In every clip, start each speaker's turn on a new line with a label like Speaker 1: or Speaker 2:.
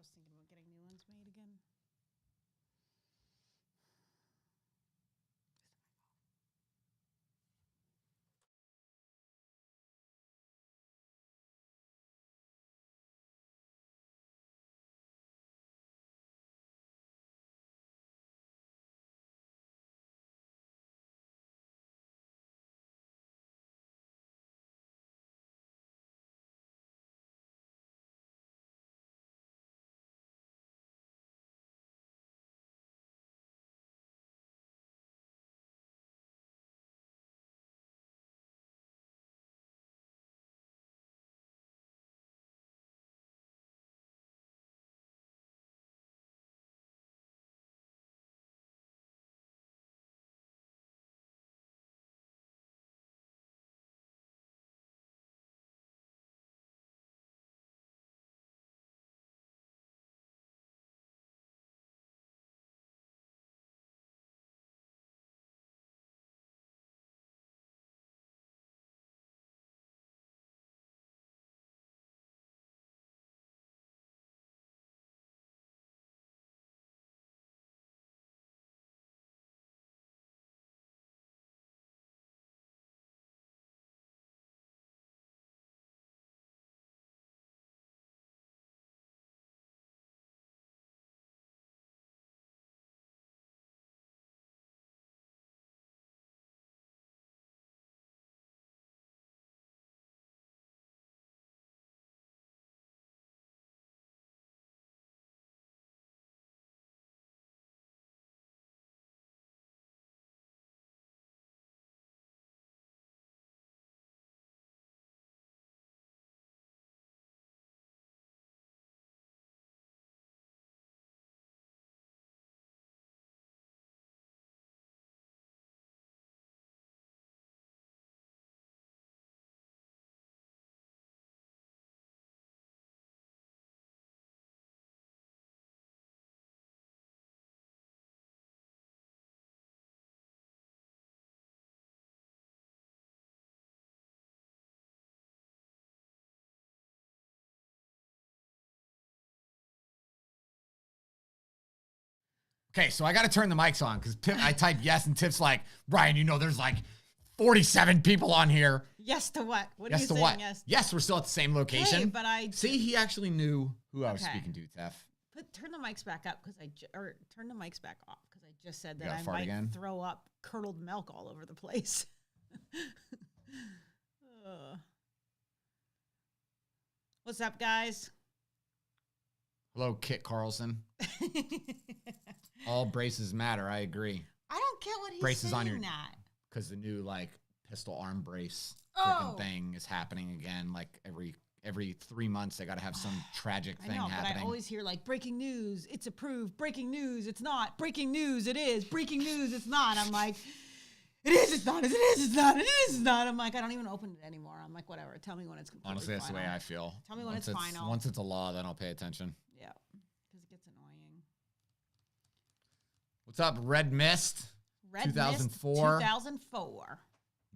Speaker 1: was thinking about getting new ones made again.
Speaker 2: Okay, so I got to turn the mics on because I typed yes, and Tiff's like, Ryan, there's like 47 people on here.
Speaker 1: Yes to what? What
Speaker 2: yes
Speaker 1: are you
Speaker 2: to
Speaker 1: saying?
Speaker 2: what?
Speaker 1: Yes.
Speaker 2: Yes, we're still at the same location.
Speaker 1: Hey, but I
Speaker 2: see. He actually knew who I was speaking to, Tiff.
Speaker 1: Turn the mics back up because turn the mics back off because I just said that I
Speaker 2: fart
Speaker 1: might
Speaker 2: again?
Speaker 1: throw up curdled milk all over the place. What's up, guys?
Speaker 2: Hello, Kit Carlson. All braces matter. I agree.
Speaker 1: I don't get what he's
Speaker 2: braces
Speaker 1: saying
Speaker 2: on your
Speaker 1: that.
Speaker 2: Because the new pistol arm brace
Speaker 1: Oh.
Speaker 2: freaking thing is happening again. Like every 3 months, they got to have some tragic thing happening.
Speaker 1: But I always hear breaking news. It's approved. Breaking news. It's not. Breaking news. It is. Breaking news. It's not. I'm like, it is. It's not. It is. It's not. It is. It's not. I'm like, I don't even open it anymore. I'm like, whatever. Tell me when it's completely
Speaker 2: Honestly, that's
Speaker 1: final.
Speaker 2: the way I feel.
Speaker 1: Tell me when it's final.
Speaker 2: Once it's a law, then I'll pay attention.
Speaker 1: Yeah, because it gets annoying.
Speaker 2: What's up, Red Mist? 2004.
Speaker 1: 2004.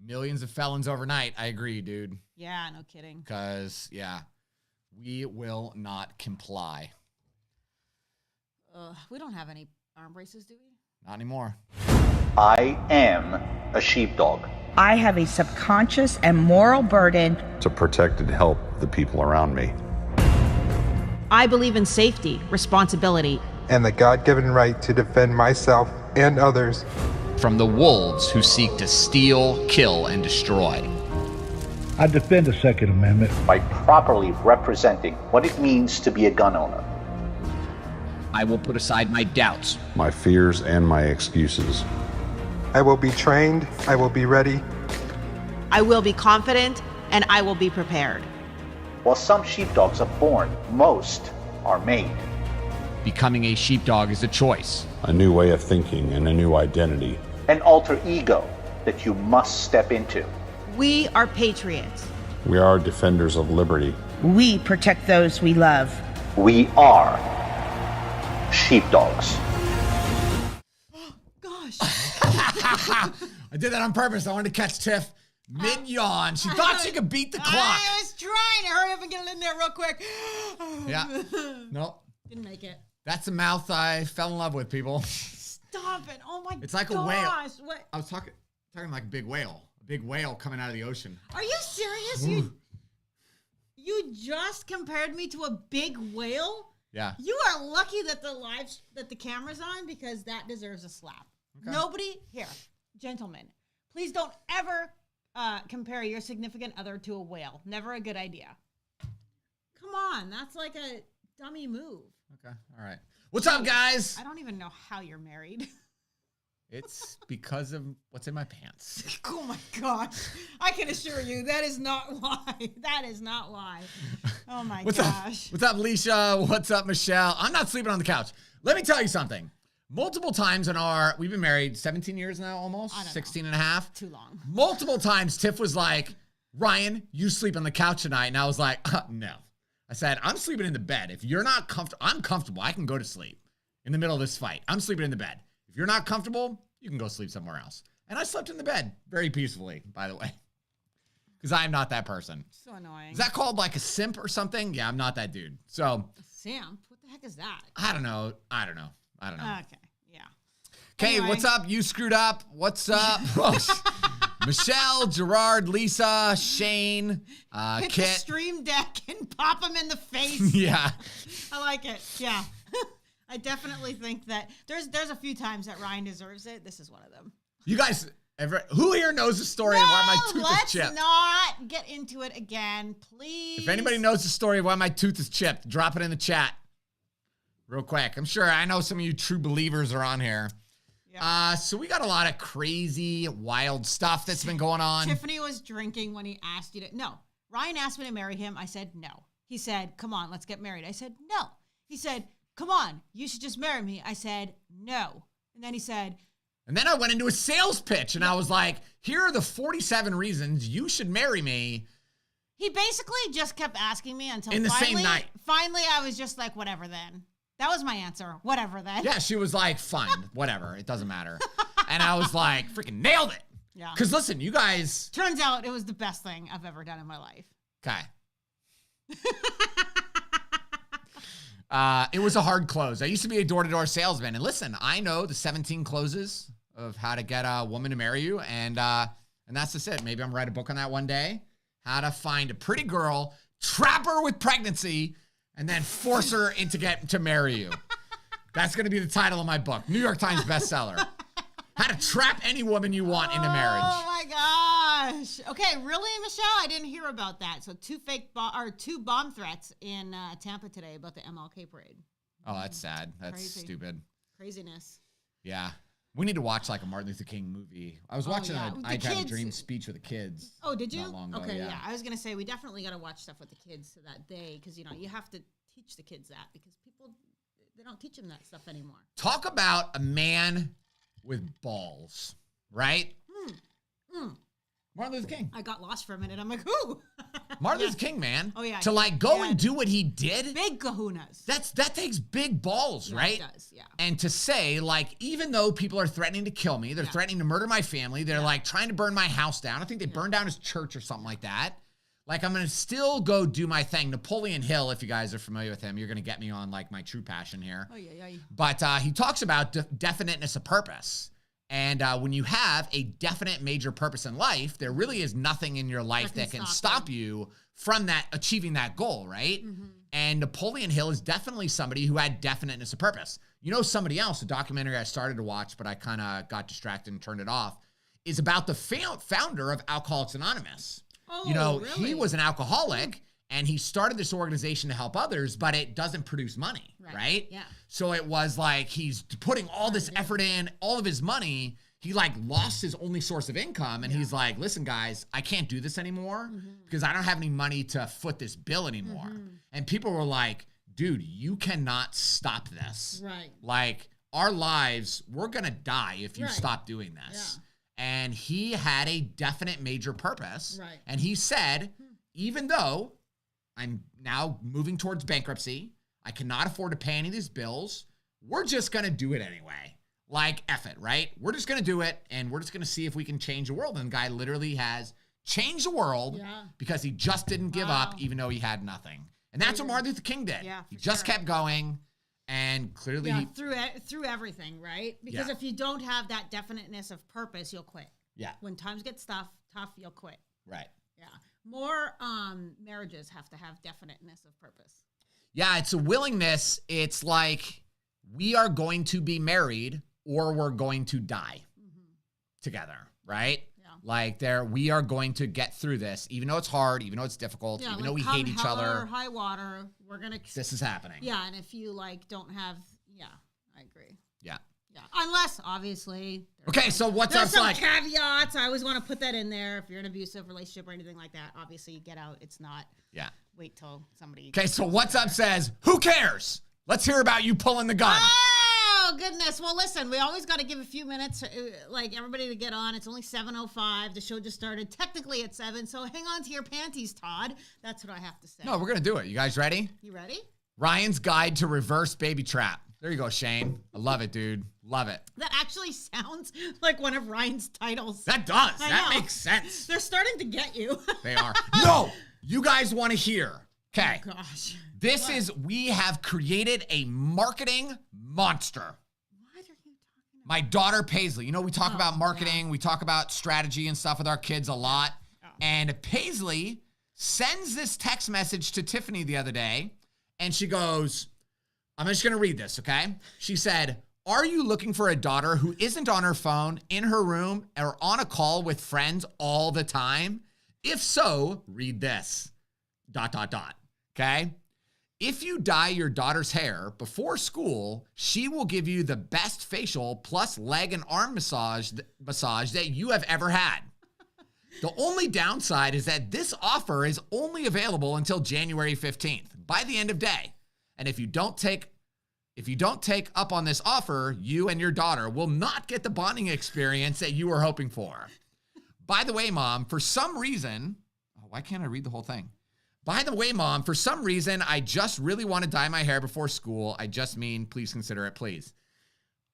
Speaker 2: Millions of felons overnight. I agree, dude.
Speaker 1: Yeah, no kidding.
Speaker 2: Because, we will not comply.
Speaker 1: We don't have any arm braces, do we?
Speaker 2: Not anymore.
Speaker 3: I am a sheepdog.
Speaker 4: I have a subconscious and moral burden
Speaker 5: to protect and help the people around me.
Speaker 6: I believe in safety, responsibility,
Speaker 7: and the God-given right to defend myself and others
Speaker 2: from the wolves who seek to steal, kill, and destroy.
Speaker 8: I defend the Second Amendment
Speaker 3: by properly representing what it means to be a gun owner.
Speaker 2: I will put aside my doubts,
Speaker 5: my fears, and my excuses.
Speaker 7: I will be trained, I will be ready.
Speaker 6: I will be confident, and I will be prepared.
Speaker 3: While some sheepdogs are born, most are made.
Speaker 2: Becoming a sheepdog is a choice.
Speaker 5: A new way of thinking and a new identity.
Speaker 3: An alter ego that you must step into.
Speaker 6: We are patriots.
Speaker 5: We are defenders of liberty.
Speaker 4: We protect those we love.
Speaker 3: We are sheepdogs.
Speaker 1: Gosh.
Speaker 2: I did that on purpose. I wanted to catch Tiff mid-yawn. She thought she could beat the clock.
Speaker 1: I was trying to hurry up and get it in there real quick.
Speaker 2: Yeah. No.
Speaker 1: Didn't make it.
Speaker 2: That's the mouth I fell in love with, people.
Speaker 1: Stop it. Oh my gosh.
Speaker 2: It's like a whale.
Speaker 1: What?
Speaker 2: I was talking like a big whale. A big whale coming out of the ocean.
Speaker 1: Are you serious? You just compared me to a big whale?
Speaker 2: Yeah.
Speaker 1: You are lucky that the camera's on, because that deserves a slap. Okay. Nobody here, gentlemen, please don't ever compare your significant other to a whale. Never a good idea. Come on, that's like a dummy move.
Speaker 2: Okay, all right. What's up, guys?
Speaker 1: I don't even know how you're married.
Speaker 2: It's because of what's in my pants.
Speaker 1: Oh my gosh. I can assure you that is not why. That is not why. Oh my gosh.
Speaker 2: What's up, Leisha? What's up, Michelle? I'm not sleeping on the couch. Let me tell you something. Multiple times we've been married 17 years now, almost 16 and a half.
Speaker 1: Too long.
Speaker 2: Multiple times Tiff was like, Ryan, you sleep on the couch tonight. And I was like, no. I said, I'm sleeping in the bed. If you're not comfortable, I'm comfortable. I can go to sleep in the middle of this fight. I'm sleeping in the bed. If you're not comfortable, you can go sleep somewhere else. And I slept in the bed very peacefully, by the way, because I'm not that person.
Speaker 1: So annoying.
Speaker 2: Is that called like a simp or something? Yeah, I'm not that dude. So
Speaker 1: a simp? What the heck is that?
Speaker 2: I don't know.
Speaker 1: Okay. Yeah.
Speaker 2: Okay,
Speaker 1: Anyway.
Speaker 2: What's up? You screwed up. What's up? Michelle, Gerard, Lisa, Shane,
Speaker 1: Hit
Speaker 2: Kit.
Speaker 1: the stream deck and pop him in the face.
Speaker 2: Yeah.
Speaker 1: I like it. Yeah. I definitely think that there's a few times that Ryan deserves it. This is one of them.
Speaker 2: You guys who here knows the story of why my tooth is chipped?
Speaker 1: Let's not get into it again, please.
Speaker 2: If anybody knows the story of why my tooth is chipped, drop it in the chat real quick. I'm sure I know some of you true believers are on here. Yeah. So we got a lot of crazy, wild stuff that's been going on.
Speaker 1: Tiffany was drinking when he asked you to. No. Ryan asked me to marry him. I said no. He said, come on, let's get married. I said no. He said, come on, you should just marry me. I said no. And then he said.
Speaker 2: And then I went into a sales pitch and I was like, here are the 47 reasons you should marry me.
Speaker 1: He basically just kept asking me until
Speaker 2: in the same night.
Speaker 1: Finally, I was just like, whatever then. That was my answer. Whatever then.
Speaker 2: Yeah, she was like, fine, whatever. It doesn't matter. And I was like, freaking nailed it.
Speaker 1: Yeah.
Speaker 2: Because listen, you guys.
Speaker 1: Turns out it was the best thing I've ever done in my life.
Speaker 2: Okay. It was a hard close. I used to be a door-to-door salesman. And listen, I know the 17 closes of how to get a woman to marry you. And that's just it. Maybe I'm write a book on that one day. How to find a pretty girl, trap her with pregnancy, and then force her to marry you. That's going to be the title of my book. New York Times bestseller. How to trap any woman you want into marriage.
Speaker 1: Oh my gosh. Okay, really, Michelle? I didn't hear about that. So two bomb threats in Tampa today about the MLK parade.
Speaker 2: Oh, that's sad. That's
Speaker 1: Crazy.
Speaker 2: stupid.
Speaker 1: Craziness.
Speaker 2: Yeah. We need to watch like a Martin Luther King movie. I was watching an I Had a Dream speech with the kids.
Speaker 1: Oh, did you?
Speaker 2: Not long ago,
Speaker 1: okay,
Speaker 2: yeah.
Speaker 1: I was going to say, we definitely got to watch stuff with the kids so that because, you have to teach the kids that because people, they don't teach them that stuff anymore.
Speaker 2: Talk about a man with balls, right? Martin Luther King.
Speaker 1: I got lost for a minute. I'm like, who?
Speaker 2: Martin Luther King, man.
Speaker 1: Oh, yeah.
Speaker 2: To like go and do what he did.
Speaker 1: Big kahunas.
Speaker 2: That takes big balls, right?
Speaker 1: It does, yeah.
Speaker 2: And to say, like, even though people are threatening to kill me, they're threatening to murder my family, they're like trying to burn my house down. I think they burned down his church or something like that. Like, I'm going to still go do my thing. Napoleon Hill, if you guys are familiar with him, you're going to get me on like my true passion here.
Speaker 1: Oh, yeah.
Speaker 2: But he talks about definiteness of purpose. And when you have a definite major purpose in life, there really is nothing in your life that can stop you from that achieving that goal, right? Mm-hmm. And Napoleon Hill is definitely somebody who had definiteness of purpose. You know, somebody else, a documentary I started to watch, but I kind of got distracted and turned it off, is about the founder of Alcoholics Anonymous.
Speaker 1: Oh, really?
Speaker 2: He was an alcoholic. And he started this organization to help others, but it doesn't produce money, right?
Speaker 1: Yeah.
Speaker 2: So it was like he's putting all this effort in, all of his money. He like lost his only source of income. And he's like, listen, guys, I can't do this anymore because I don't have any money to foot this bill anymore. And people were like, dude, you cannot stop this.
Speaker 1: Right.
Speaker 2: Like our lives, we're going to die if you stop doing this. Yeah. And he had a definite major purpose.
Speaker 1: Right.
Speaker 2: And he said, even though I'm now moving towards bankruptcy, I cannot afford to pay any of these bills, we're just going to do it anyway. Like, F it, right? We're just going to do it, and we're just going to see if we can change the world. And the guy literally has changed the world because he just didn't give up, even though he had nothing. And that's what Martin Luther King did.
Speaker 1: Yeah,
Speaker 2: he just kept going. And clearly
Speaker 1: Yeah, through everything, right? Because
Speaker 2: Yeah.
Speaker 1: if you don't have that definiteness of purpose, you'll quit.
Speaker 2: Yeah.
Speaker 1: When times get tough, you'll quit.
Speaker 2: Right.
Speaker 1: Yeah. More marriages have to have definiteness of purpose.
Speaker 2: Yeah, it's a willingness. It's like we are going to be married or we're going to die together, right?
Speaker 1: Yeah.
Speaker 2: Like we are going to get through this, even though it's hard, even though it's difficult, even though we hate each
Speaker 1: hell
Speaker 2: other.
Speaker 1: or high water, we're gonna.
Speaker 2: This is happening.
Speaker 1: Yeah, and if you don't have, I agree.
Speaker 2: Yeah.
Speaker 1: Yeah, unless obviously.
Speaker 2: Okay, so what's
Speaker 1: There's
Speaker 2: up?
Speaker 1: some
Speaker 2: Like
Speaker 1: caveats. I always want to put that in there. If you're in an abusive relationship or anything like that, obviously you get out. It's not.
Speaker 2: Yeah.
Speaker 1: Wait till somebody.
Speaker 2: Okay, so what's up says, who cares? Let's hear about you pulling the gun.
Speaker 1: Oh goodness! Well, listen, we always got to give a few minutes, like everybody, to get on. It's only 7:05. The show just started technically at 7, so hang on to your panties, Todd. That's what I have to say.
Speaker 2: No, we're gonna do it. You guys ready?
Speaker 1: You ready?
Speaker 2: Ryan's Guide to Reverse Baby Trap. There you go, Shane. I love it, dude. Love it.
Speaker 1: That actually sounds like one of Ryan's titles.
Speaker 2: That does.
Speaker 1: I
Speaker 2: That
Speaker 1: know.
Speaker 2: makes sense.
Speaker 1: They're starting to get you.
Speaker 2: They are. No, you guys want to hear. Okay.
Speaker 1: Oh, gosh.
Speaker 2: We have created a marketing monster.
Speaker 1: What are you talking about?
Speaker 2: My daughter Paisley, we talk about marketing, we talk about strategy and stuff with our kids a lot. And Paisley sends this text message to Tiffany the other day, and she goes, I'm just going to read this, okay? She said, are you looking for a daughter who isn't on her phone, in her room, or on a call with friends all the time? If so, read this. ... Okay? If you dye your daughter's hair before school, she will give you the best facial plus leg and arm massage that you have ever had. The only downside is that this offer is only available until January 15th, by the end of day. And if you don't take up on this offer, you and your daughter will not get the bonding experience that you were hoping for. By the way, Mom, for some reason, why can't I read the whole thing? By the way, Mom, for some reason, I just really want to dye my hair before school. I just mean, please consider it, please.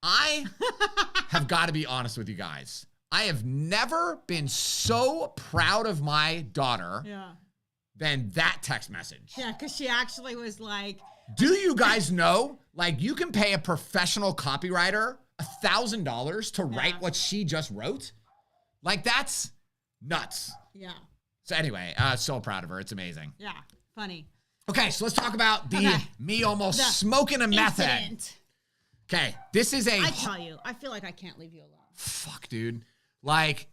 Speaker 2: I have got to be honest with you guys. I have never been so proud of my daughter than that text message.
Speaker 1: Yeah, because she actually was like,
Speaker 2: do you guys know, you can pay a professional copywriter $1,000 to write what she just wrote? That's nuts.
Speaker 1: Yeah.
Speaker 2: So anyway, so proud of her. It's amazing.
Speaker 1: Yeah. Funny.
Speaker 2: Okay, so let's talk about me almost smoking a meth head.
Speaker 1: Incident.
Speaker 2: Okay, this is
Speaker 1: I tell you, I feel like I can't leave you alone.
Speaker 2: Fuck, dude.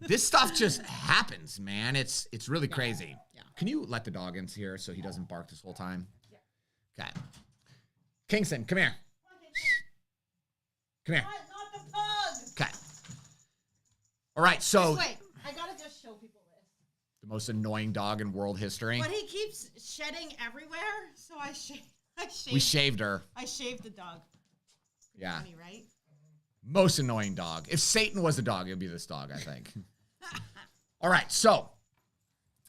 Speaker 2: This stuff just happens, man. It's really crazy.
Speaker 1: Yeah.
Speaker 2: Can you let the dog in here so he doesn't bark this whole time? Yeah. Okay. Kingston, come here. Come here.
Speaker 1: Not the pug.
Speaker 2: Okay. All right, so
Speaker 1: Wait, I gotta just show people this.
Speaker 2: the most annoying dog in world history.
Speaker 1: But he keeps shedding everywhere, so I shaved.
Speaker 2: We shaved her.
Speaker 1: I shaved the dog.
Speaker 2: Yeah.
Speaker 1: Funny, right?
Speaker 2: Most annoying dog. If Satan was a dog, it would be this dog, I think. All right, so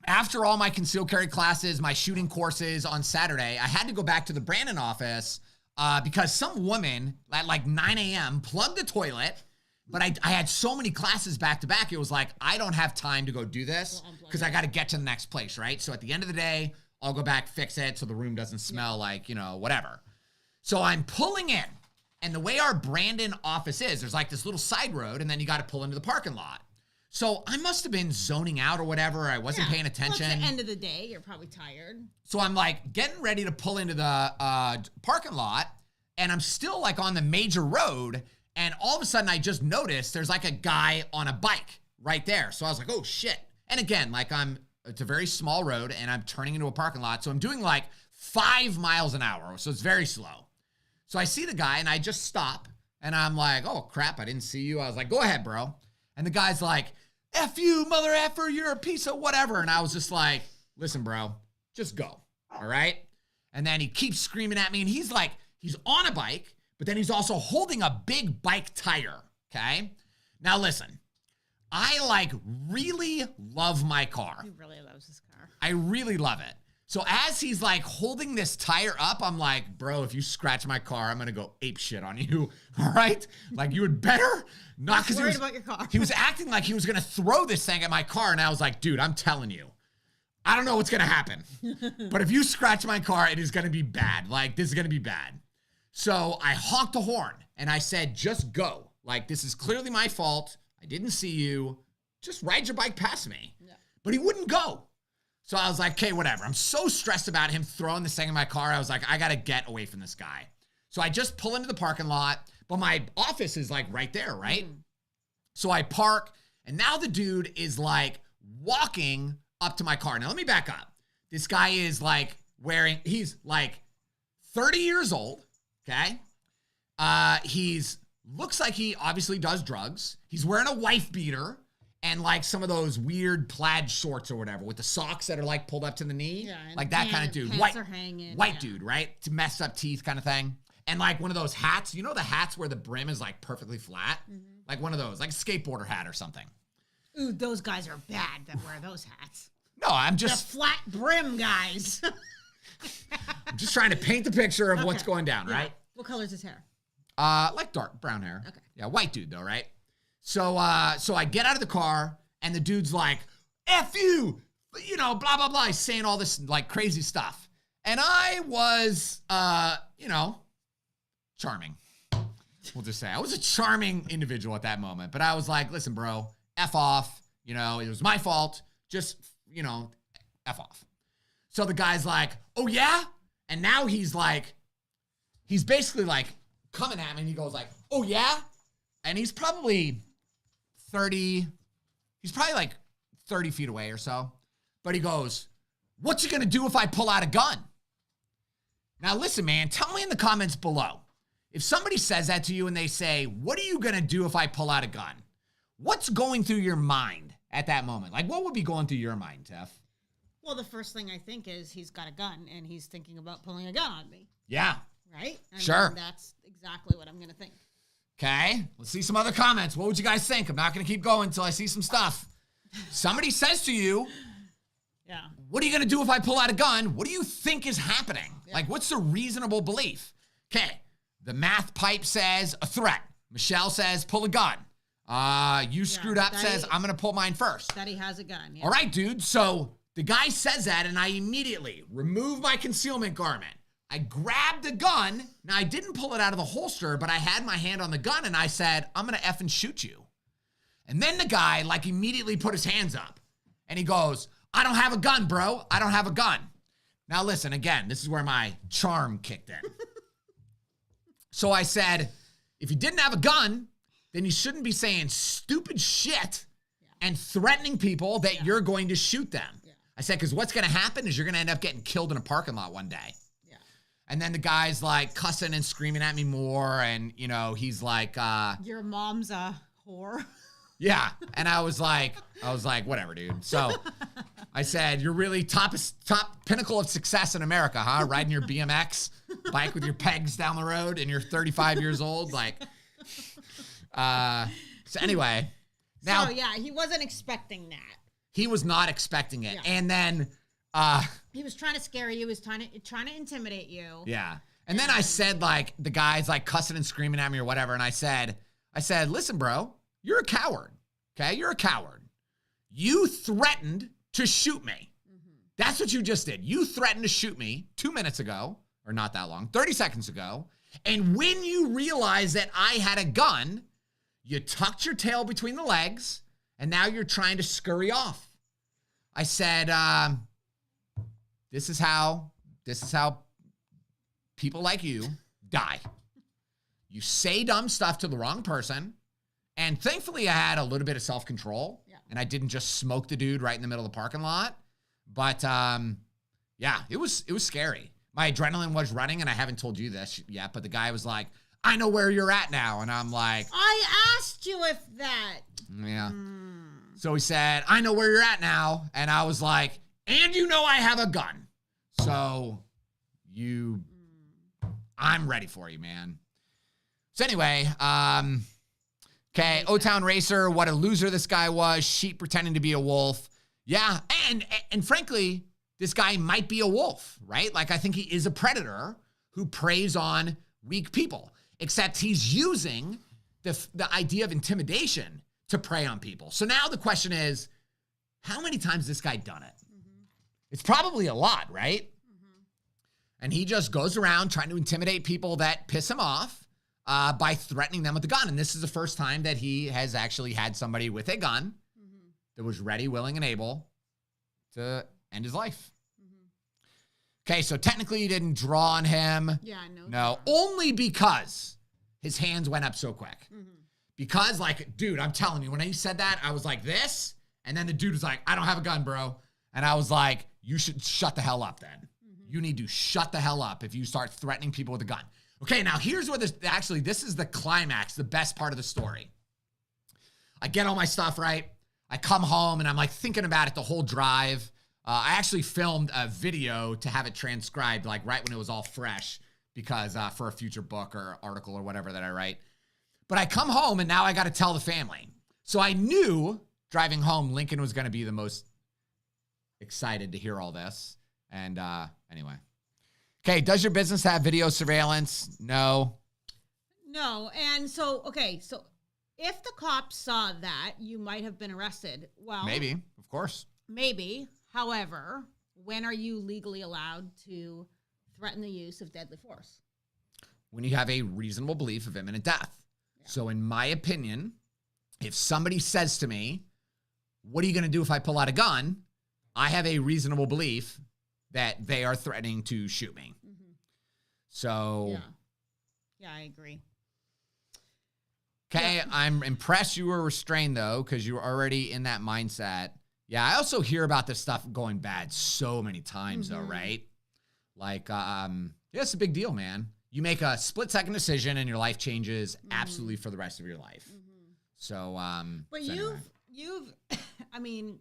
Speaker 2: after all my concealed carry classes, my shooting courses on Saturday, I had to go back to the Brandon office because some woman at 9 a.m. plugged the toilet, but I had so many classes back to back, it was like, I don't have time to go do this because I got to get to the next place, right? So at the end of the day, I'll go back, fix it so the room doesn't smell whatever. So I'm pulling in. And the way our Brandon office is, there's this little side road, and then you got to pull into the parking lot. So I must have been zoning out or whatever. I wasn't paying attention.
Speaker 1: Well, it's the end of the day. You're probably tired.
Speaker 2: So I'm getting ready to pull into the parking lot, and I'm still on the major road. And all of a sudden, I just noticed there's a guy on a bike right there. So I was like, oh shit. And again, it's a very small road, and I'm turning into a parking lot. So I'm doing 5 miles an hour. So it's very slow. So I see the guy, and I just stop, and I'm like, oh, crap, I didn't see you. I was like, go ahead, bro. And the guy's like, F you, mother effer, you're a piece of whatever. And I was just like, listen, bro, just go, all right? And then he keeps screaming at me, and he's on a bike, but then he's also holding a big bike tire, okay? Now, listen, I, really love my car.
Speaker 1: He really loves his car.
Speaker 2: I really love it. So as he's holding this tire up, I'm like, bro, if you scratch my car, I'm going to go ape shit on you. All right? You would better not.
Speaker 1: He's worried about your car.
Speaker 2: He was acting like he was going to throw this thing at my car. And I was like, dude, I'm telling you, I don't know what's going to happen. But if you scratch my car, it is going to be bad. This is going to be bad. So I honked the horn and I said, just go. Like, this is clearly my fault. I didn't see you. Just ride your bike past me. Yeah. But he wouldn't go. So I was like, okay, whatever. I'm so stressed about him throwing this thing in my car. I was like, I got to get away from this guy. So I just pull into the parking lot, but my office is like right there, right? So I park, and now the dude is like walking up to my car. Now let me back up. This guy is like he's like 30 years old, okay? Looks like he obviously does drugs. He's wearing a wife beater and like some of those weird plaid shorts or whatever with the socks that are like pulled up to the knee. Yeah, like that kind of dude.
Speaker 1: Pants are hanging.
Speaker 2: White dude, right? To messed up teeth kind of thing. And like one of those hats, you know the hats where the brim is like perfectly flat? Like one of those, like a skateboarder hat or something.
Speaker 1: Ooh, those guys are bad that wear those hats.
Speaker 2: No, I'm just...
Speaker 1: The flat brim guys.
Speaker 2: I'm just trying to paint the picture of what's going down, right?
Speaker 1: What color is his hair?
Speaker 2: Like dark brown hair. Okay. Yeah, white dude though, right? So I get out of the car and the dude's like, F you, you know, blah, blah, blah. He's saying all this like crazy stuff. And I was, charming. We'll just say I was a charming individual at that moment, but I was like, listen, bro, F off. You know, it was my fault. Just, F off. So the guy's like, oh yeah? And now he's basically like coming at me and he goes like, oh yeah? And he's probably like 30 feet away or so. But he goes, what you gonna do if I pull out a gun? Now listen, man, tell me in the comments below. If somebody says that to you and they say, what are you gonna do if I pull out a gun? What's going through your mind at that moment? Like, what would be going through your mind, Tiff?
Speaker 1: Well, the first thing I think is he's got a gun and he's thinking about pulling a gun on me.
Speaker 2: Yeah.
Speaker 1: Right?
Speaker 2: Sure.
Speaker 1: That's exactly what I'm going to think.
Speaker 2: Okay. Let's see some other comments. What would you guys think? I'm not going to keep going until I see some stuff. Somebody says to you, what are you going to do if I pull out a gun? What do you think is happening? Yeah. Like, what's the reasonable belief? Okay. The math pipe says a threat. Michelle says pull a gun. You screwed up says I'm going to pull mine first.
Speaker 1: That he has a gun. Yeah.
Speaker 2: All right, dude. So the guy says that, and I immediately remove my concealment garment. I grabbed the gun. Now, I didn't pull it out of the holster, but I had my hand on the gun, and I said, I'm going to effing shoot you. And then the guy, like, immediately put his hands up. And he goes, I don't have a gun, bro. I don't have a gun. Now, listen, again, this is where my charm kicked in. So I said, if you didn't have a gun, then you shouldn't be saying stupid shit and threatening people that you're going to shoot them. Yeah. I said, because what's going to happen is you're going to end up getting killed in a parking lot one day. Yeah. And then the guy's like cussing and screaming at me more. And, he's like,
Speaker 1: your mom's a whore.
Speaker 2: Yeah. And I was like, whatever, dude. So I said, you're really top pinnacle of success in America, huh? Riding your BMX bike with your pegs down the road and you're 35 years old. Like, so anyway. Now,
Speaker 1: he wasn't expecting that.
Speaker 2: He was not expecting it. Yeah. And then
Speaker 1: he was trying to scare you. He was trying to intimidate you.
Speaker 2: Yeah. And then I said, like, the guy's like cussing and screaming at me or whatever. And I said, listen, bro, you're a coward. Okay? You're a coward. You threatened to shoot me. Mm-hmm. That's what you just did. You threatened to shoot me 2 minutes ago, or not that long, 30 seconds ago. And when you realized that I had a gun, you tucked your tail between the legs, and now you're trying to scurry off. I said, this is how people like you die. You say dumb stuff to the wrong person, and thankfully I had a little bit of self-control, and I didn't just smoke the dude right in the middle of the parking lot. But it was scary. My adrenaline was running, and I haven't told you this yet, but the guy was like, I know where you're at now. And I'm like,
Speaker 1: I asked you if that.
Speaker 2: Yeah. So he said, I know where you're at now. And I was like, and you know I have a gun. So I'm ready for you, man. So anyway, okay, O-Town Racer, what a loser this guy was. Sheep pretending to be a wolf. Yeah, and frankly, this guy might be a wolf, right? Like, I think he is a predator who preys on weak people. Except he's using the idea of intimidation to prey on people. So now the question is, how many times has this guy done it? Mm-hmm. It's probably a lot, right? Mm-hmm. And he just goes around trying to intimidate people that piss him off by threatening them with a gun. And this is the first time that he has actually had somebody with a gun that was ready, willing, and able to end his life. Okay, so technically you didn't draw on him.
Speaker 1: Yeah, no.
Speaker 2: No, only because his hands went up so quick. Because, like, dude, I'm telling you, when he said that, I was like this. And then the dude was like, I don't have a gun, bro. And I was like, you should shut the hell up then. You need to shut the hell up if you start threatening people with a gun. Okay, now here's where this is the climax, the best part of the story. I get all my stuff right. I come home and I'm like thinking about it the whole drive. I actually filmed a video to have it transcribed, like right when it was all fresh, because for a future book or article or whatever that I write. But I come home and now I got to tell the family. So I knew driving home, Lincoln was going to be the most excited to hear all this. And anyway. Okay, does your business have video surveillance? No.
Speaker 1: No. And so, okay, so if the cops saw that, you might have been arrested. Well,
Speaker 2: Maybe, of course.
Speaker 1: Maybe. However, when are you legally allowed to threaten the use of deadly force?
Speaker 2: When you have a reasonable belief of imminent death. Yeah. So in my opinion, if somebody says to me, what are you going to do if I pull out a gun? I have a reasonable belief that they are threatening to shoot me. So.
Speaker 1: Yeah, I agree.
Speaker 2: Okay,
Speaker 1: yeah.
Speaker 2: I'm impressed you were restrained, though, because you were already in that mindset. Yeah, I also hear about this stuff going bad so many times, though, right? Like, yeah, it's a big deal, man. You make a split-second decision, and your life changes absolutely for the rest of your life. So,
Speaker 1: but
Speaker 2: so
Speaker 1: you've, I mean,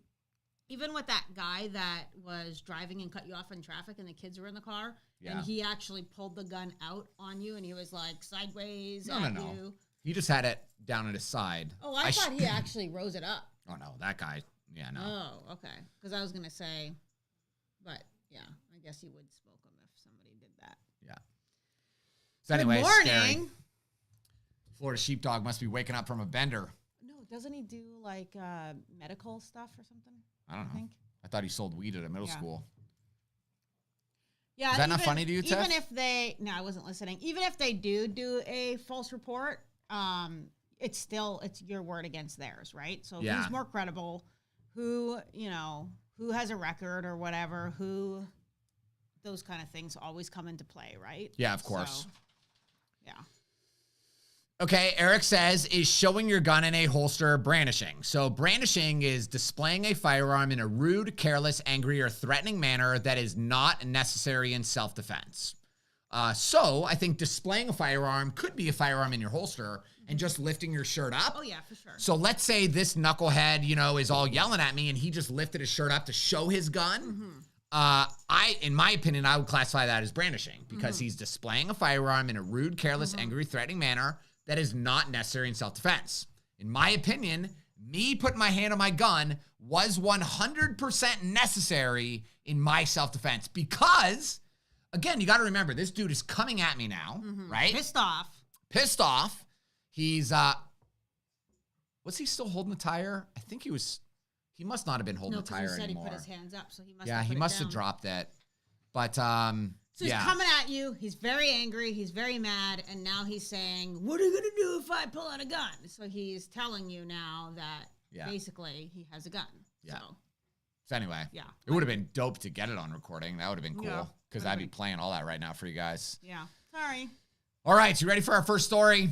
Speaker 1: even with that guy that was driving and cut you off in traffic, and the kids were in the car, and he actually pulled the gun out on you, and he was like sideways at you.
Speaker 2: He just had it down at his side.
Speaker 1: Oh, I thought he actually rose it up.
Speaker 2: Oh, no, that guy. Yeah, no.
Speaker 1: Oh, okay. Because I was going to say, but yeah, I guess you would smoke him if somebody did that.
Speaker 2: Yeah. So anyway,
Speaker 1: Good morning.
Speaker 2: Scary. Florida Sheepdog must be waking up from a bender.
Speaker 1: No, doesn't he do like medical stuff or something?
Speaker 2: I don't know. I thought he sold weed at a middle school.
Speaker 1: Yeah.
Speaker 2: Is that not funny to you, Tiff?
Speaker 1: Even if they, no, I wasn't listening. Even if they do a false report, it's your word against theirs, right? So who's more credible? Who has a record or whatever, those kind of things always come into play, right?
Speaker 2: Yeah, of course.
Speaker 1: So, yeah.
Speaker 2: Okay, Eric says, is showing your gun in a holster brandishing? So brandishing is displaying a firearm in a rude, careless, angry, or threatening manner that is not necessary in self-defense. So I think displaying a firearm could be a firearm in your holster and just lifting your shirt up.
Speaker 1: Oh, yeah, for sure.
Speaker 2: So let's say this knucklehead, is all yelling at me and he just lifted his shirt up to show his gun. In my opinion, I would classify that as brandishing because he's displaying a firearm in a rude, careless, angry, threatening manner that is not necessary in self-defense. In my opinion, me putting my hand on my gun was 100% necessary in my self-defense because, again, you got to remember, this dude is coming at me now, right? Pissed off. He's, was he still holding the tire? I think he must not have been holding the tire anymore. No, because he said he put his hands up, so he must have put it down. Have dropped it. But,
Speaker 1: so he's coming at you. He's very angry. He's very mad. And now he's saying, what are you going to do if I pull out a gun? So he's telling you now that basically he has a gun.
Speaker 2: Yeah. So anyway, it would have been dope to get it on recording. That would have been cool because I'd be playing all that right now for you guys.
Speaker 1: Yeah. Sorry.
Speaker 2: All right. So you ready for our first story?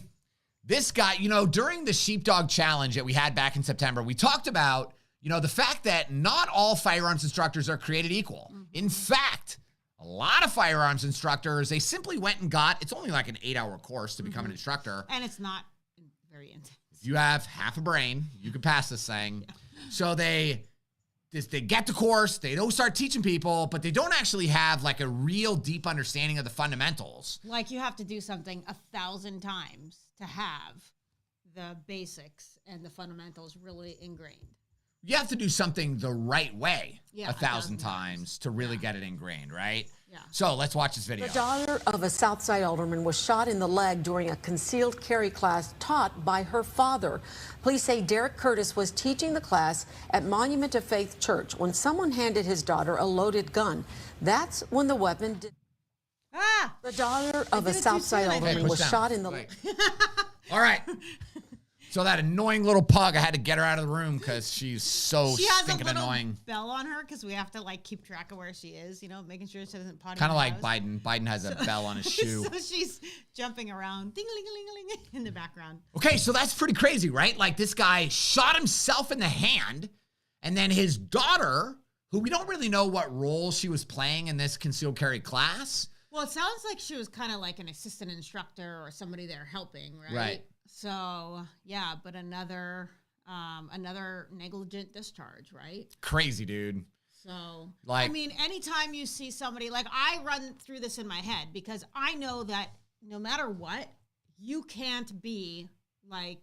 Speaker 2: This guy, during the Sheepdog Challenge that we had back in September, we talked about, the fact that not all firearms instructors are created equal. In fact, a lot of firearms instructors, they simply went and it's only like an 8-hour course to become an instructor.
Speaker 1: And it's not very intense.
Speaker 2: If you have half a brain, you can pass this thing. Yeah. So they get the course, they don't start teaching people, but they don't actually have like a real deep understanding of the fundamentals.
Speaker 1: Like you have to do something 1,000 times to have the basics and the fundamentals really ingrained.
Speaker 2: You have to do something the right way 1,000 times to really get it ingrained, right? Yeah. So let's watch this video.
Speaker 9: The daughter of a Southside alderman was shot in the leg during a concealed carry class taught by her father. Police say Derek Curtis was teaching the class at Monument of Faith Church when someone handed his daughter a loaded gun. That's when the weapon did.
Speaker 1: Ah!
Speaker 9: The daughter of a
Speaker 1: did it too
Speaker 9: Southside
Speaker 1: soon, I
Speaker 9: alderman
Speaker 1: think.
Speaker 9: was
Speaker 2: Push down.
Speaker 9: shot in the...
Speaker 2: Wait. All right. So that annoying little pug, I had to get her out of the room because she's so
Speaker 1: She has a
Speaker 2: stinking
Speaker 1: little
Speaker 2: annoying.
Speaker 1: bell on her because we have to like keep track of where she is, making sure she doesn't potty.
Speaker 2: Kind of
Speaker 1: in the
Speaker 2: like
Speaker 1: house.
Speaker 2: Biden. Biden has a bell on his shoe.
Speaker 1: So she's jumping around, ding-a-ling-a-ling-a-ling in the background.
Speaker 2: Okay, so that's pretty crazy, right? Like this guy shot himself in the hand, and then his daughter, who we don't really know what role she was playing in this concealed carry class.
Speaker 1: Well, it sounds like she was kind of like an assistant instructor or somebody there helping, right?
Speaker 2: Right.
Speaker 1: So yeah, but another negligent discharge, right?
Speaker 2: Crazy, dude.
Speaker 1: So,
Speaker 2: Like-
Speaker 1: I mean, anytime you see somebody, like I run through this in my head because I know that no matter what, you can't be in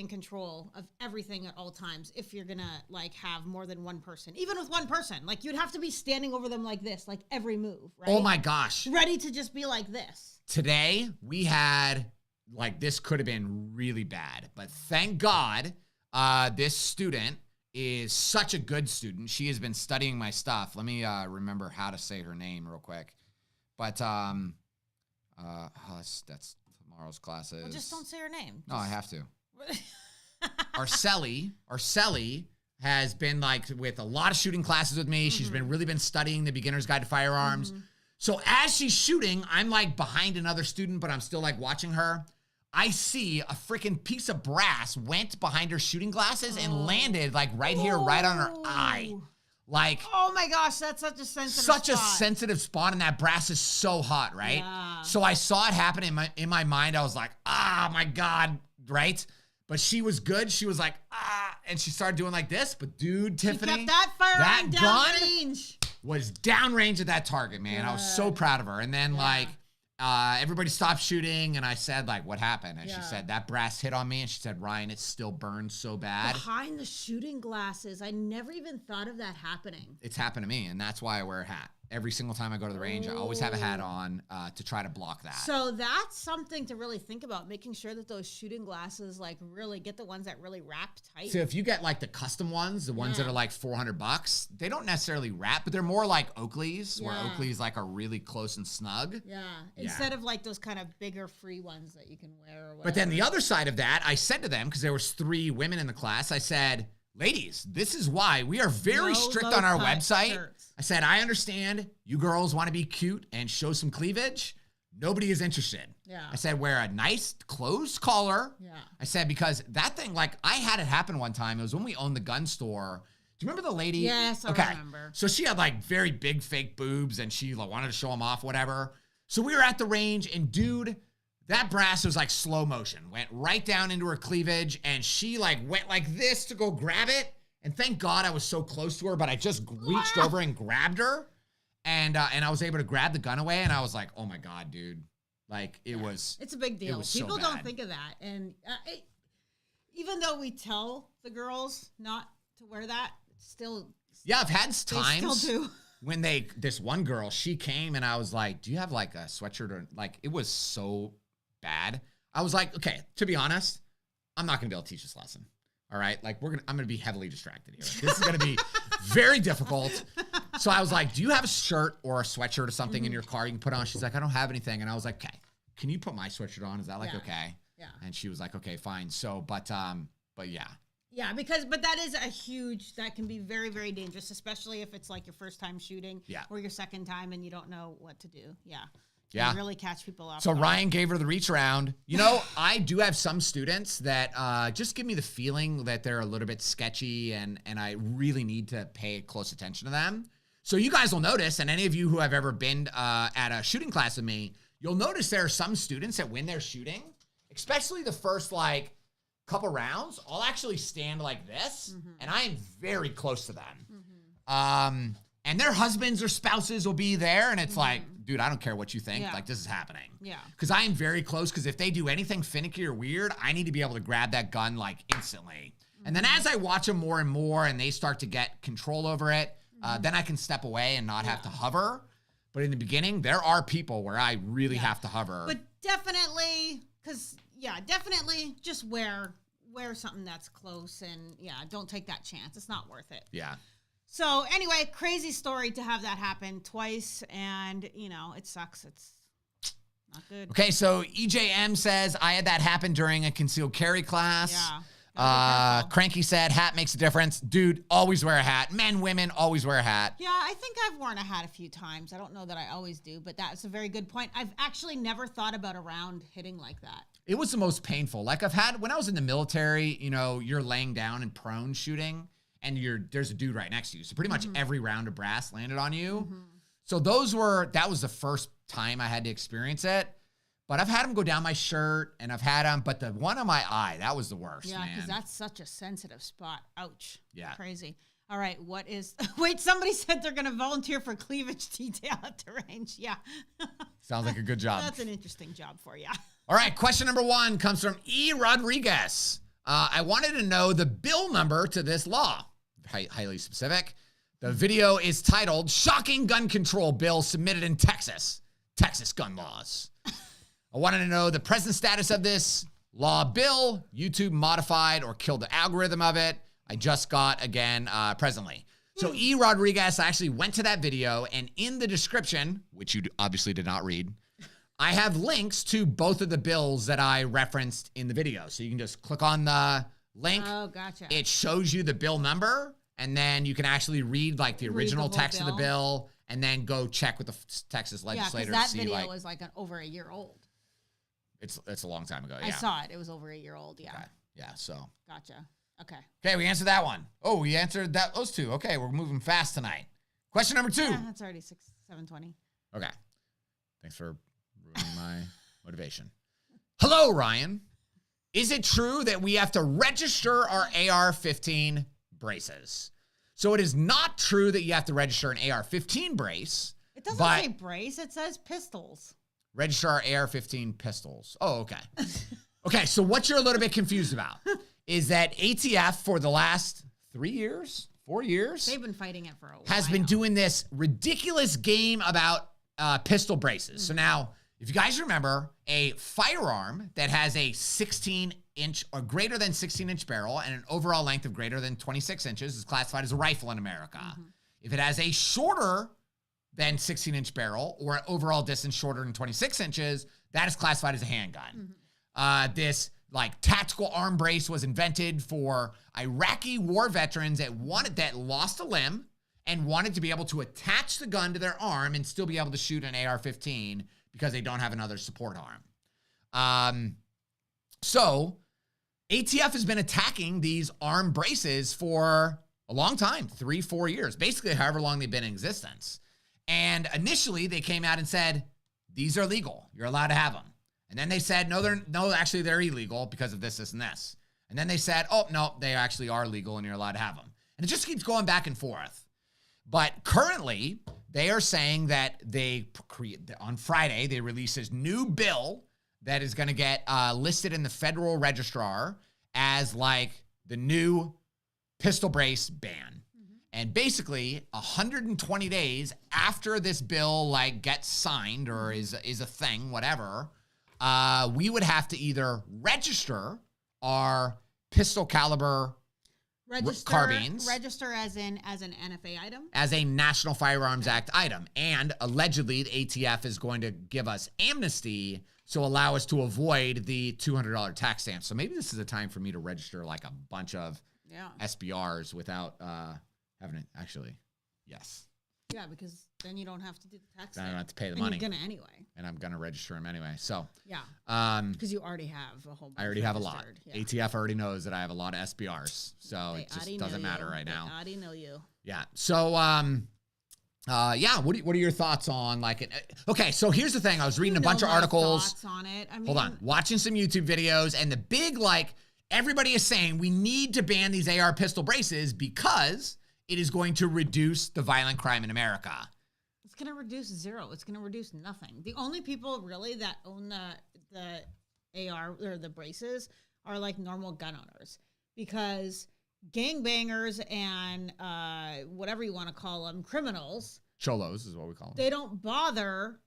Speaker 1: control of everything at all times if you're gonna like have more than one person. Even with one person, like you'd have to be standing over them like this, like every move, right?
Speaker 2: Oh my gosh.
Speaker 1: Ready to just be like this.
Speaker 2: Today we had, like, this could have been really bad, but thank God this student is such a good student. She has been studying my stuff. Let me remember how to say her name real quick. But that's tomorrow's classes.
Speaker 1: Well, just don't say her name.
Speaker 2: No, I have to. Arceli has been like with a lot of shooting classes with me. She's really been studying the Beginner's Guide to Firearms. So as she's shooting, I'm like behind another student, but I'm still like watching her. I see a freaking piece of brass went behind her shooting glasses and landed like right here, right on her eye. Like,
Speaker 1: Oh my gosh, that's such a sensitive
Speaker 2: a
Speaker 1: spot.
Speaker 2: sensitive spot, and that brass is so hot, right?
Speaker 1: Yeah.
Speaker 2: So I saw it happen in my mind. I was like, my God, right? But she was good. She was like, and she started doing like this. But dude, Tiffany,
Speaker 1: Kept that firearm downrange.
Speaker 2: was downrange at that target, man. I was so proud of her. And then everybody stopped shooting, and I said, like, what happened? And she said, that brass hit on me. And she said, Ryan, it still burns so bad.
Speaker 1: Behind the shooting glasses, I never even thought of that happening.
Speaker 2: It's happened to me, and that's why I wear a hat. Every single time I go to the range, I always have a hat on to try to block that.
Speaker 1: So that's something to really think about, making sure that those shooting glasses, like, really get the ones that really wrap tight.
Speaker 2: So if you get like the custom ones, the ones that are like $400, they don't necessarily wrap, but they're more like Oakley's, where Oakley's like are really close and snug.
Speaker 1: Yeah. Instead of like those kind of bigger free ones that you can wear or whatever.
Speaker 2: But then the other side of that, I said to them, because there was 3 women in the class, I said, ladies, this is why we are very strict on our
Speaker 1: low-cut
Speaker 2: website.
Speaker 1: shirts.
Speaker 2: I said, I understand you girls want to be cute and show some cleavage. Nobody is interested.
Speaker 1: Yeah.
Speaker 2: I said, wear a nice closed collar.
Speaker 1: Yeah.
Speaker 2: I said, because that thing, like, I had it happen one time. It was when we owned the gun store. Do you remember the lady?
Speaker 1: Yes, I remember.
Speaker 2: So she had like very big fake boobs and she like, wanted to show them off, whatever. So we were at the range and dude, that brass was like slow motion, went right down into her cleavage, and she like went like this to go grab it. And thank God I was so close to her, but I just reached over and grabbed her, and I was able to grab the gun away. And I was like, oh my God, dude. Like it's
Speaker 1: a big deal.
Speaker 2: was so
Speaker 1: People don't
Speaker 2: bad.
Speaker 1: think of that. And even though we tell the girls not to wear that, still,
Speaker 2: Yeah, I've had
Speaker 1: they
Speaker 2: times
Speaker 1: still do.
Speaker 2: when this one girl, she came and I was like, do you have like a sweatshirt or like, it was so bad. I was like, okay, to be honest, I'm not going to be able to teach this lesson. All right. Like I'm going to be heavily distracted here. This is going to be very difficult. So I was like, do you have a shirt or a sweatshirt or something in your car you can put on? She's like, I don't have anything. And I was like, okay, can you put my sweatshirt on? Is that like, okay?
Speaker 1: Yeah.
Speaker 2: And she was like, okay, fine. So, but yeah.
Speaker 1: Yeah, but that is that can be very, very dangerous, especially if it's like your first time shooting or your second time and you don't know what to do. Yeah.
Speaker 2: Yeah.
Speaker 1: Really catch people off
Speaker 2: So
Speaker 1: guard.
Speaker 2: Ryan gave her the reach around. You know, I do have some students that just give me the feeling that they're a little bit sketchy and I really need to pay close attention to them. So you guys will notice, and any of you who have ever been at a shooting class with me, you'll notice there are some students that when they're shooting, especially the first like couple rounds, I'll actually stand like this and I am very close to them. And their husbands or spouses will be there and it's like, dude, I don't care what you think.
Speaker 1: Yeah.
Speaker 2: Like, this is happening.
Speaker 1: Yeah.
Speaker 2: Because I am very close, because if they do anything finicky or weird, I need to be able to grab that gun, like, instantly. And then as I watch them more and more and they start to get control over it, then I can step away and not have to hover. But in the beginning, there are people where I really have to hover.
Speaker 1: But definitely, definitely just wear something that's close and, don't take that chance. It's not worth it.
Speaker 2: Yeah.
Speaker 1: So anyway, crazy story to have that happen twice. And, you know, it sucks. It's not good.
Speaker 2: Okay, so EJM says, I had that happen during a concealed carry class.
Speaker 1: Yeah.
Speaker 2: Cranky said, hat makes a difference. Dude, always wear a hat. Men, women, always wear a hat.
Speaker 1: Yeah, I think I've worn a hat a few times. I don't know that I always do, but that's a very good point. I've actually never thought about a round hitting like that.
Speaker 2: It was the most painful. Like when I was in the military, you know, you're laying down and prone shooting, and there's a dude right next to you. So pretty much every round of brass landed on you. So that was the first time I had to experience it. But I've had them go down my shirt, and I've had them, but the one on my eye, that was the worst,
Speaker 1: Yeah,
Speaker 2: man.
Speaker 1: because that's such a sensitive spot. Ouch.
Speaker 2: Yeah.
Speaker 1: Crazy. All right, wait, somebody said they're going to volunteer for cleavage detail at the range. Yeah.
Speaker 2: Sounds like a good job.
Speaker 1: That's an interesting job for you.
Speaker 2: All right, question number 1 comes from E. Rodriguez. I wanted to know the bill number to this law. Highly specific. The video is titled, Shocking Gun Control Bill Submitted in Texas. Texas Gun Laws. I wanted to know the present status of this law bill. YouTube modified or killed the algorithm of it. I just got, again, presently. So E. Rodriguez actually went to that video, and in the description, which you obviously did not read, I have links to both of the bills that I referenced in the video. So you can just click on the link.
Speaker 1: Oh, gotcha.
Speaker 2: It shows you the bill number, and then you can actually read like the original text of the bill, and then go check with the Texas legislator
Speaker 1: that
Speaker 2: to see
Speaker 1: video was like over a year old.
Speaker 2: It's a long time ago. Yeah.
Speaker 1: I saw it. It was over a year old. Yeah.
Speaker 2: Okay. Yeah. So.
Speaker 1: Gotcha.
Speaker 2: Okay, we answered that one. Oh, we answered those 2. Okay, we're moving fast tonight. Question number 2.
Speaker 1: Yeah, that's already 7:20.
Speaker 2: Okay. Thanks for ruining my motivation. Hello, Ryan. Is it true that we have to register our AR-15 braces? So it is not true that you have to register an AR-15 brace.
Speaker 1: It doesn't say brace. It says pistols.
Speaker 2: Register our AR-15 pistols. Oh, okay. Okay, so what you're a little bit confused about is that ATF for the last 4 years,
Speaker 1: they've been fighting it for a while.
Speaker 2: has been doing this ridiculous game about pistol braces. So now, if you guys remember, a firearm that has a 16-inch or greater than 16-inch barrel and an overall length of greater than 26 inches is classified as a rifle in America. If it has a shorter than 16-inch barrel or an overall distance shorter than 26 inches, that is classified as a handgun. This like tactical arm brace was invented for Iraqi war veterans that lost a limb and wanted to be able to attach the gun to their arm and still be able to shoot an AR-15 because they don't have another support arm. So ATF has been attacking these arm braces for a long time, 3-4 years, basically however long they've been in existence. And initially they came out and said, these are legal. You're allowed to have them. And then they said, actually they're illegal because of this, and this. And then they said, oh, no, they actually are legal and you're allowed to have them. And it just keeps going back and forth. But currently they are saying that on Friday, they released this new bill that is going to get listed in the Federal Registrar as like the new pistol brace ban. And basically, 120 days after this bill like gets signed or is a thing, whatever, we would have to either register our pistol caliber carbines.
Speaker 1: Register as an NFA item?
Speaker 2: As a National Firearms Act item. And allegedly, the ATF is going to give us amnesty to allow us to avoid the $200 tax stamp. So maybe this is a time for me to register like a bunch of SBRs without having it actually. Yes.
Speaker 1: Yeah, because then you don't have to do the tax.
Speaker 2: Then I don't have to pay the money.
Speaker 1: You're gonna anyway.
Speaker 2: And I'm gonna register them anyway. So
Speaker 1: yeah. Because you already have a whole bunch.
Speaker 2: I already have a lot.
Speaker 1: Yeah.
Speaker 2: ATF already knows that I have a lot of SBRs. So it just doesn't matter right now.
Speaker 1: I already know you.
Speaker 2: Yeah. So yeah, what are your thoughts on like it? Okay, so here's the thing. I was reading a bunch of articles.
Speaker 1: Thoughts on it. I mean,
Speaker 2: hold on. Watching some YouTube videos, and the big like everybody is saying we need to ban these AR pistol braces because it is going to reduce the violent crime in America.
Speaker 1: It's going to reduce zero. It's going to reduce nothing. The only people really that own the AR or the braces are like normal gun owners, because gangbangers and whatever you want to call them, criminals,
Speaker 2: cholos is what we call them.
Speaker 1: They don't bother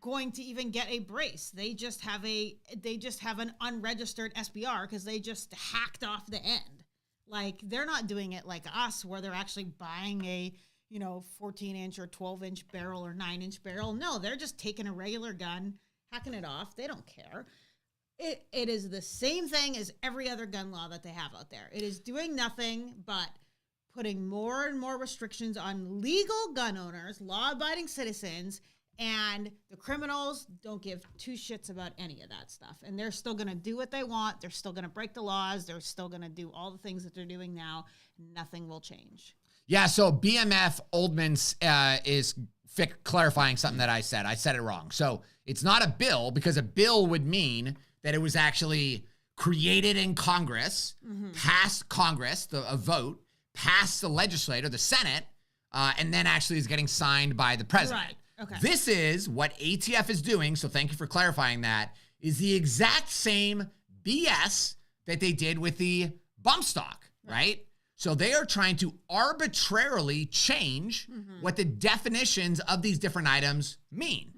Speaker 1: going to even get a brace. They just have an unregistered SBR because they just hacked off the end. Like, they're not doing it like us, where they're actually buying a, 14-inch or 12-inch barrel or 9-inch barrel. No, they're just taking a regular gun, hacking it off. They don't care. It is the same thing as every other gun law that they have out there. It is doing nothing but putting more and more restrictions on legal gun owners, law-abiding citizens, and the criminals don't give two shits about any of that stuff. And they're still going to do what they want. They're still going to break the laws. They're still going to do all the things that they're doing now. Nothing will change.
Speaker 2: Yeah, so BMF Oldman is clarifying something that I said. I said it wrong. So it's not a bill, because a bill would mean that it was actually created in Congress, passed Congress, a vote, passed the legislature, the Senate, and then actually is getting signed by the president.
Speaker 1: Right. Okay.
Speaker 2: This is what ATF is doing, so thank you for clarifying that, is the exact same BS that they did with the bump stock, right? So they are trying to arbitrarily change what the definitions of these different items mean.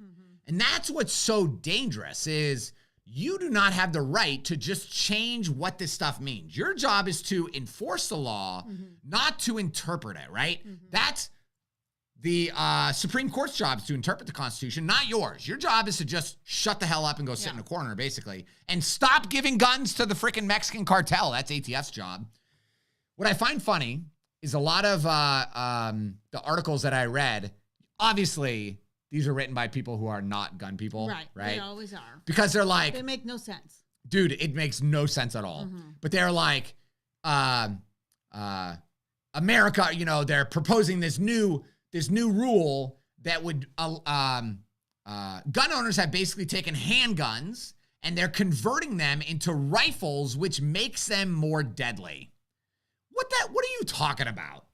Speaker 2: And that's what's so dangerous, is you do not have the right to just change what this stuff means. Your job is to enforce the law, not to interpret it, right? That's the Supreme Court's job, is to interpret the Constitution, not yours. Your job is to just shut the hell up and go sit in a corner, basically, and stop giving guns to the freaking Mexican cartel. That's ATF's job. What I find funny is a lot of the articles that I read, obviously, these are written by people who are not gun people, right?
Speaker 1: They always are.
Speaker 2: Because they're like...
Speaker 1: They make no sense.
Speaker 2: Dude, it makes no sense at all. But they're like, America, they're proposing this new rule that would... gun owners have basically taken handguns and they're converting them into rifles, which makes them more deadly. What are you talking about?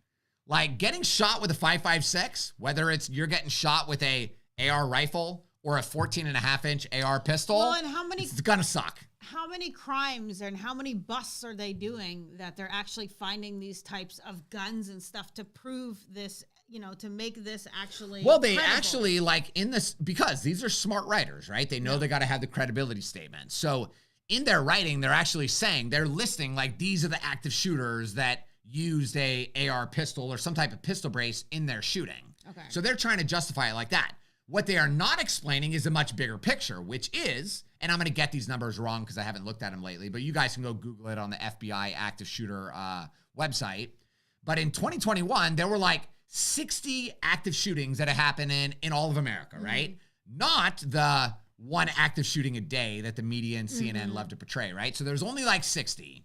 Speaker 2: Like, getting shot with a 5.56, whether it's you're getting shot with a AR rifle or a 14.5-inch AR pistol,
Speaker 1: well, and it's gonna
Speaker 2: suck.
Speaker 1: How many crimes and how many busts are they doing that they're actually finding these types of guns and stuff to prove this, to make this actually
Speaker 2: Well, they
Speaker 1: credible.
Speaker 2: actually, like, in this, because these are smart writers, right? They know they got to have the credibility statement. So in their writing, they're actually saying, they're listing, like, these are the active shooters that used a AR pistol or some type of pistol brace in their shooting.
Speaker 1: Okay.
Speaker 2: So they're trying to justify it like that. What they are not explaining is a much bigger picture, which is, and I'm going to get these numbers wrong because I haven't looked at them lately, but you guys can go Google it on the FBI active shooter website. But in 2021, there were like 60 active shootings that have happened in all of America, right? Not the one active shooting a day that the media and CNN love to portray, right? So there's only like 60.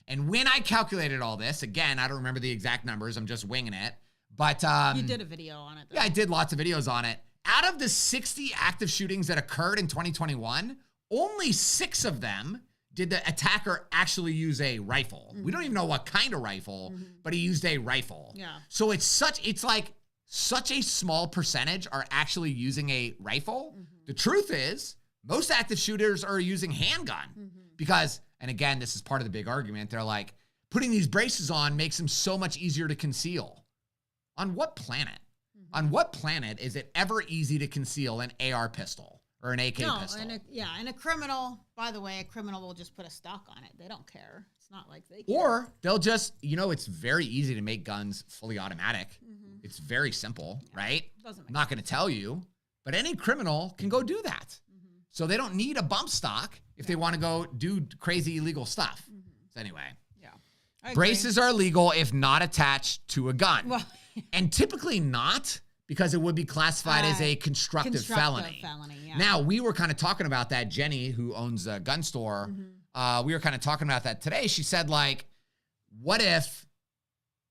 Speaker 2: And when I calculated all this, again, I don't remember the exact numbers, I'm just winging it, but...
Speaker 1: you did a video on it, though.
Speaker 2: Yeah, I did lots of videos on it. Out of the 60 active shootings that occurred in 2021, only 6 of them did the attacker actually use a rifle. We don't even know what kind of rifle, but he used a rifle.
Speaker 1: Yeah.
Speaker 2: So it's like such a small percentage are actually using a rifle. The truth is, most active shooters are using handgun because, and again, this is part of the big argument, they're like, putting these braces on makes them so much easier to conceal. On what planet? On what planet is it ever easy to conceal an AR pistol or an AK pistol?
Speaker 1: And a criminal, by the way, a criminal will just put a stock on it. They don't care. It's not like they care.
Speaker 2: Or they'll just, it's very easy to make guns fully automatic. It's very simple, right?
Speaker 1: Doesn't
Speaker 2: I'm not going to tell you, but any criminal can go do that. So they don't need a bump stock if they want to go do crazy illegal stuff. So anyway.
Speaker 1: I
Speaker 2: Braces are legal if not attached to a gun.
Speaker 1: Well,
Speaker 2: and typically not, because it would be classified as a constructive felony.
Speaker 1: Yeah.
Speaker 2: Now, we were kind of talking about that. Jenny, who owns a gun store, we were kind of talking about that today. She said, like, what if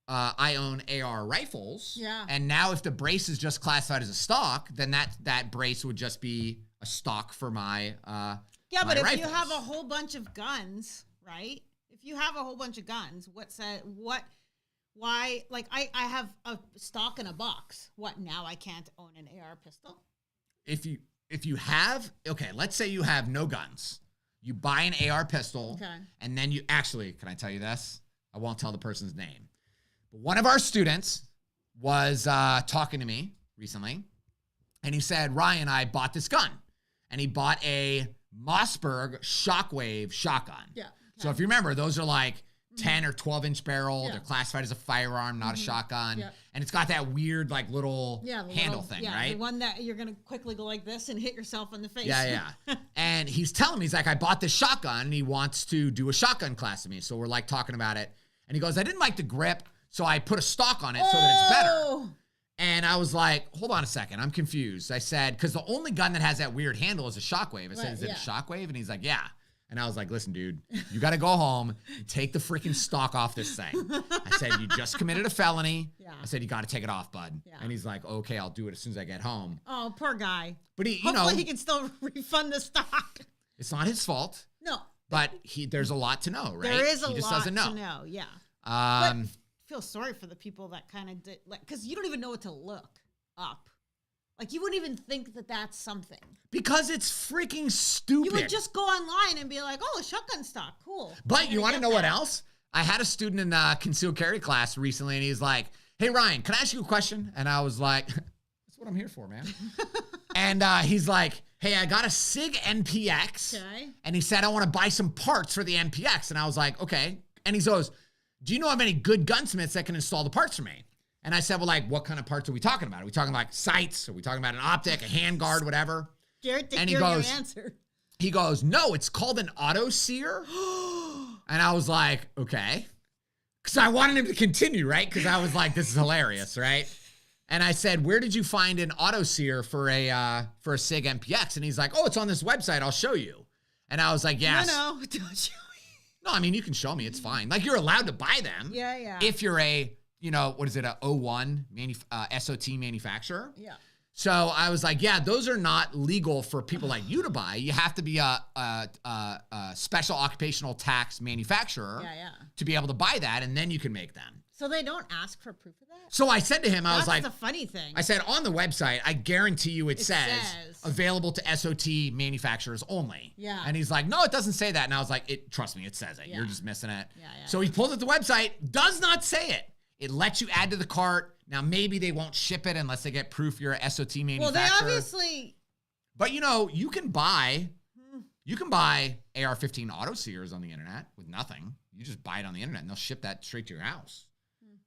Speaker 2: I own AR rifles?
Speaker 1: Yeah.
Speaker 2: And now if the brace is just classified as a stock, then that brace would just be a stock for my
Speaker 1: yeah, but if
Speaker 2: rifles.
Speaker 1: you have a whole bunch of guns, right? If you have a whole bunch of guns, why, like, I have a stock in a box. What, now I can't own an AR pistol?
Speaker 2: If you have, okay, let's say you have no guns. You buy an AR pistol, and then you actually, can I tell you this? I won't tell the person's name. But one of our students was talking to me recently, and he said, Ryan, I bought this gun. And he bought a Mossberg Shockwave shotgun.
Speaker 1: Yeah.
Speaker 2: So if you remember, those are like 10 or 12 inch barrel. They're classified as a firearm, not a shotgun. And it's got that weird like little handle thing, right?
Speaker 1: The one that you're going to quickly go like this and hit yourself in the face.
Speaker 2: Yeah. And he's telling me, he's like, I bought this shotgun and he wants to do a shotgun class with me. So we're like talking about it. And he goes, I didn't like the grip, so I put a stock on it so that it's better. And I was like, hold on a second, I'm confused. I said, because the only gun that has that weird handle is a Shockwave. I said, is it a Shockwave? And he's like, yeah. And I was like, listen, dude, you got to go home and take the freaking stock off this thing. I said, you just committed a felony. I said, you got to take it off, bud. And he's like, okay, I'll do it as soon as I get home.
Speaker 1: Oh, poor guy.
Speaker 2: But
Speaker 1: hopefully he can still refund the stock.
Speaker 2: It's not his fault.
Speaker 1: No.
Speaker 2: But there's a lot to know, right?
Speaker 1: There is
Speaker 2: he
Speaker 1: a
Speaker 2: just
Speaker 1: lot
Speaker 2: doesn't know.
Speaker 1: to know, yeah. But I feel sorry for the people that kind of did, because you don't even know what to look up. Like, you wouldn't even think that that's something.
Speaker 2: Because it's freaking stupid.
Speaker 1: You would just go online and be like, oh, a shotgun stock, cool.
Speaker 2: But you want to know what else? I had a student in a concealed carry class recently, and he's like, hey, Ryan, can I ask you a question? And I was like, that's what I'm here for, man. And he's like, hey, I got a SIG NPX.
Speaker 1: Okay.
Speaker 2: And he said, I want to buy some parts for the NPX. And I was like, okay. And he goes, do you know of any good gunsmiths that can install the parts for me? And I said, well, like, what kind of parts are we talking about? Are we talking about sights? Are we talking about an optic, a handguard, whatever?
Speaker 1: Garrett,
Speaker 2: and he
Speaker 1: goes, your answer.
Speaker 2: He goes, no, it's called an auto sear. And I was like, okay. Because I wanted him to continue, right? Because I was like, this is hilarious, right? And I said, where did you find an auto sear for a SIG MPX? And he's like, oh, it's on this website. I'll show you. And I was like, yes.
Speaker 1: No, don't show me.
Speaker 2: No, I mean, you can show me. It's fine. Like, you're allowed to buy them.
Speaker 1: Yeah.
Speaker 2: If you're a, what is it, a 01 SOT manufacturer?
Speaker 1: Yeah.
Speaker 2: So I was like, yeah, those are not legal for people like you to buy. You have to be a special occupational tax manufacturer to be able to buy that, and then you can make them.
Speaker 1: So they don't ask for proof of that?
Speaker 2: So I said to him, I was like,
Speaker 1: that's the funny thing.
Speaker 2: I said, on the website, I guarantee you it says available to SOT manufacturers only.
Speaker 1: Yeah.
Speaker 2: And he's like, no, it doesn't say that. And I was like, trust me, it says it.
Speaker 1: Yeah.
Speaker 2: You're just missing it.
Speaker 1: Yeah.
Speaker 2: So he pulls up the website, does not say it. It lets you add to the cart. Now, maybe they won't ship it unless they get proof you're a SOT manufacturer.
Speaker 1: Well, they obviously...
Speaker 2: But, you can buy AR-15 auto sears on the internet with nothing. You just buy it on the internet, and they'll ship that straight to your house.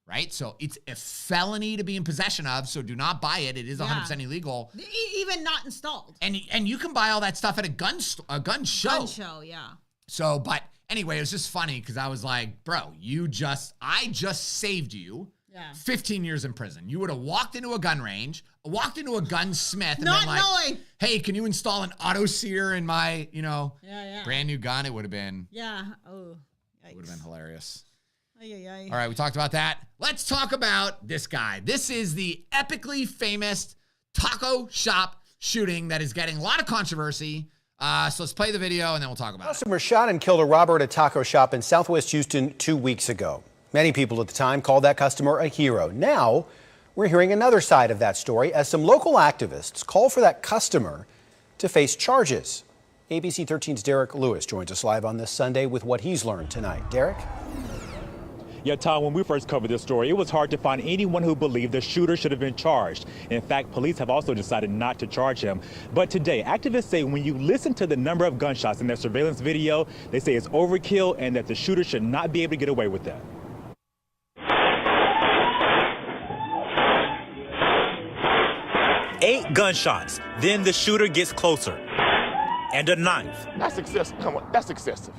Speaker 2: Right? So it's a felony to be in possession of, so do not buy it. It is 100% illegal.
Speaker 1: Even not installed.
Speaker 2: And you can buy all that stuff at a gun show. Gun
Speaker 1: show, yeah.
Speaker 2: So, but anyway, it was just funny because I was like, bro, I just saved you 15 years in prison. You would have walked into a gun range, walked into a gunsmith, and
Speaker 1: not
Speaker 2: been like,
Speaker 1: knowing.
Speaker 2: Hey, can you install an auto sear in my,
Speaker 1: Yeah.
Speaker 2: brand new gun? It would have been.
Speaker 1: Yeah. Oh, yikes.
Speaker 2: It would have been hilarious.
Speaker 1: All
Speaker 2: right, we talked about that. Let's talk about this guy. This is the epically famous taco shop shooting that is getting a lot of controversy. So let's play the video and then we'll talk about it.
Speaker 10: Customer shot and killed a robber at a taco shop in Southwest Houston 2 weeks ago. Many people at the time called that customer a hero. Now, we're hearing another side of that story as some local activists call for that customer to face charges. ABC 13's Derek Lewis joins us live on this Sunday with what he's learned tonight. Derek?
Speaker 11: Yeah, Tom, when we first covered this story, it was hard to find anyone who believed the shooter should have been charged. In fact, police have also decided not to charge him. But today, activists say when you listen to the number of gunshots in their surveillance video, they say it's overkill and that the shooter should not be able to get away with that. Eight gunshots. Then the shooter gets closer. And a ninth.
Speaker 12: That's excessive. Come on, that's excessive.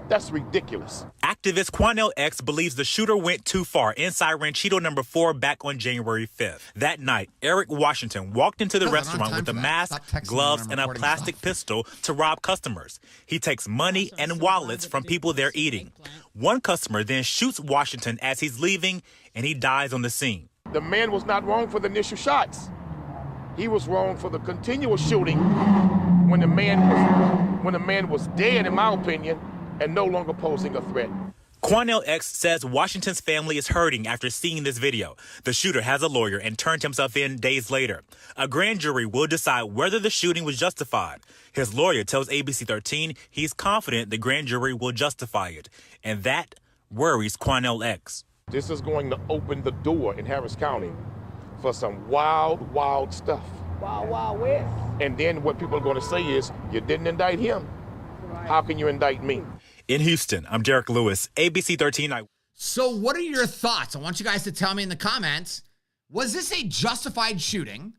Speaker 12: That's ridiculous.
Speaker 11: Activist Quanell X believes the shooter went too far inside Ranchito number 4 back on January 5th. That night, Eric Washington walked into the restaurant with a mask, gloves, and a plastic pistol to rob customers. He takes money and wallets from people there eating. One customer then shoots Washington as he's leaving, and he dies on the scene.
Speaker 12: The man was not wrong for the initial shots. He was wrong for the continual shooting when the man was dead, in my opinion, and no longer posing a threat.
Speaker 11: Quanell X says Washington's family is hurting after seeing this video. The shooter has a lawyer and turned himself in days later. A grand jury will decide whether the shooting was justified. His lawyer tells ABC 13 he's confident the grand jury will justify it. And that worries Quanell X.
Speaker 12: This is going to open the door in Harris County for some wild, wild stuff.
Speaker 13: Wild, wild west.
Speaker 12: And then what people are going to say is, you didn't indict him. How can you indict me?
Speaker 11: In Houston, I'm Derek Lewis, ABC 13.
Speaker 2: So what are your thoughts? I want you guys to tell me in the comments, was this a justified shooting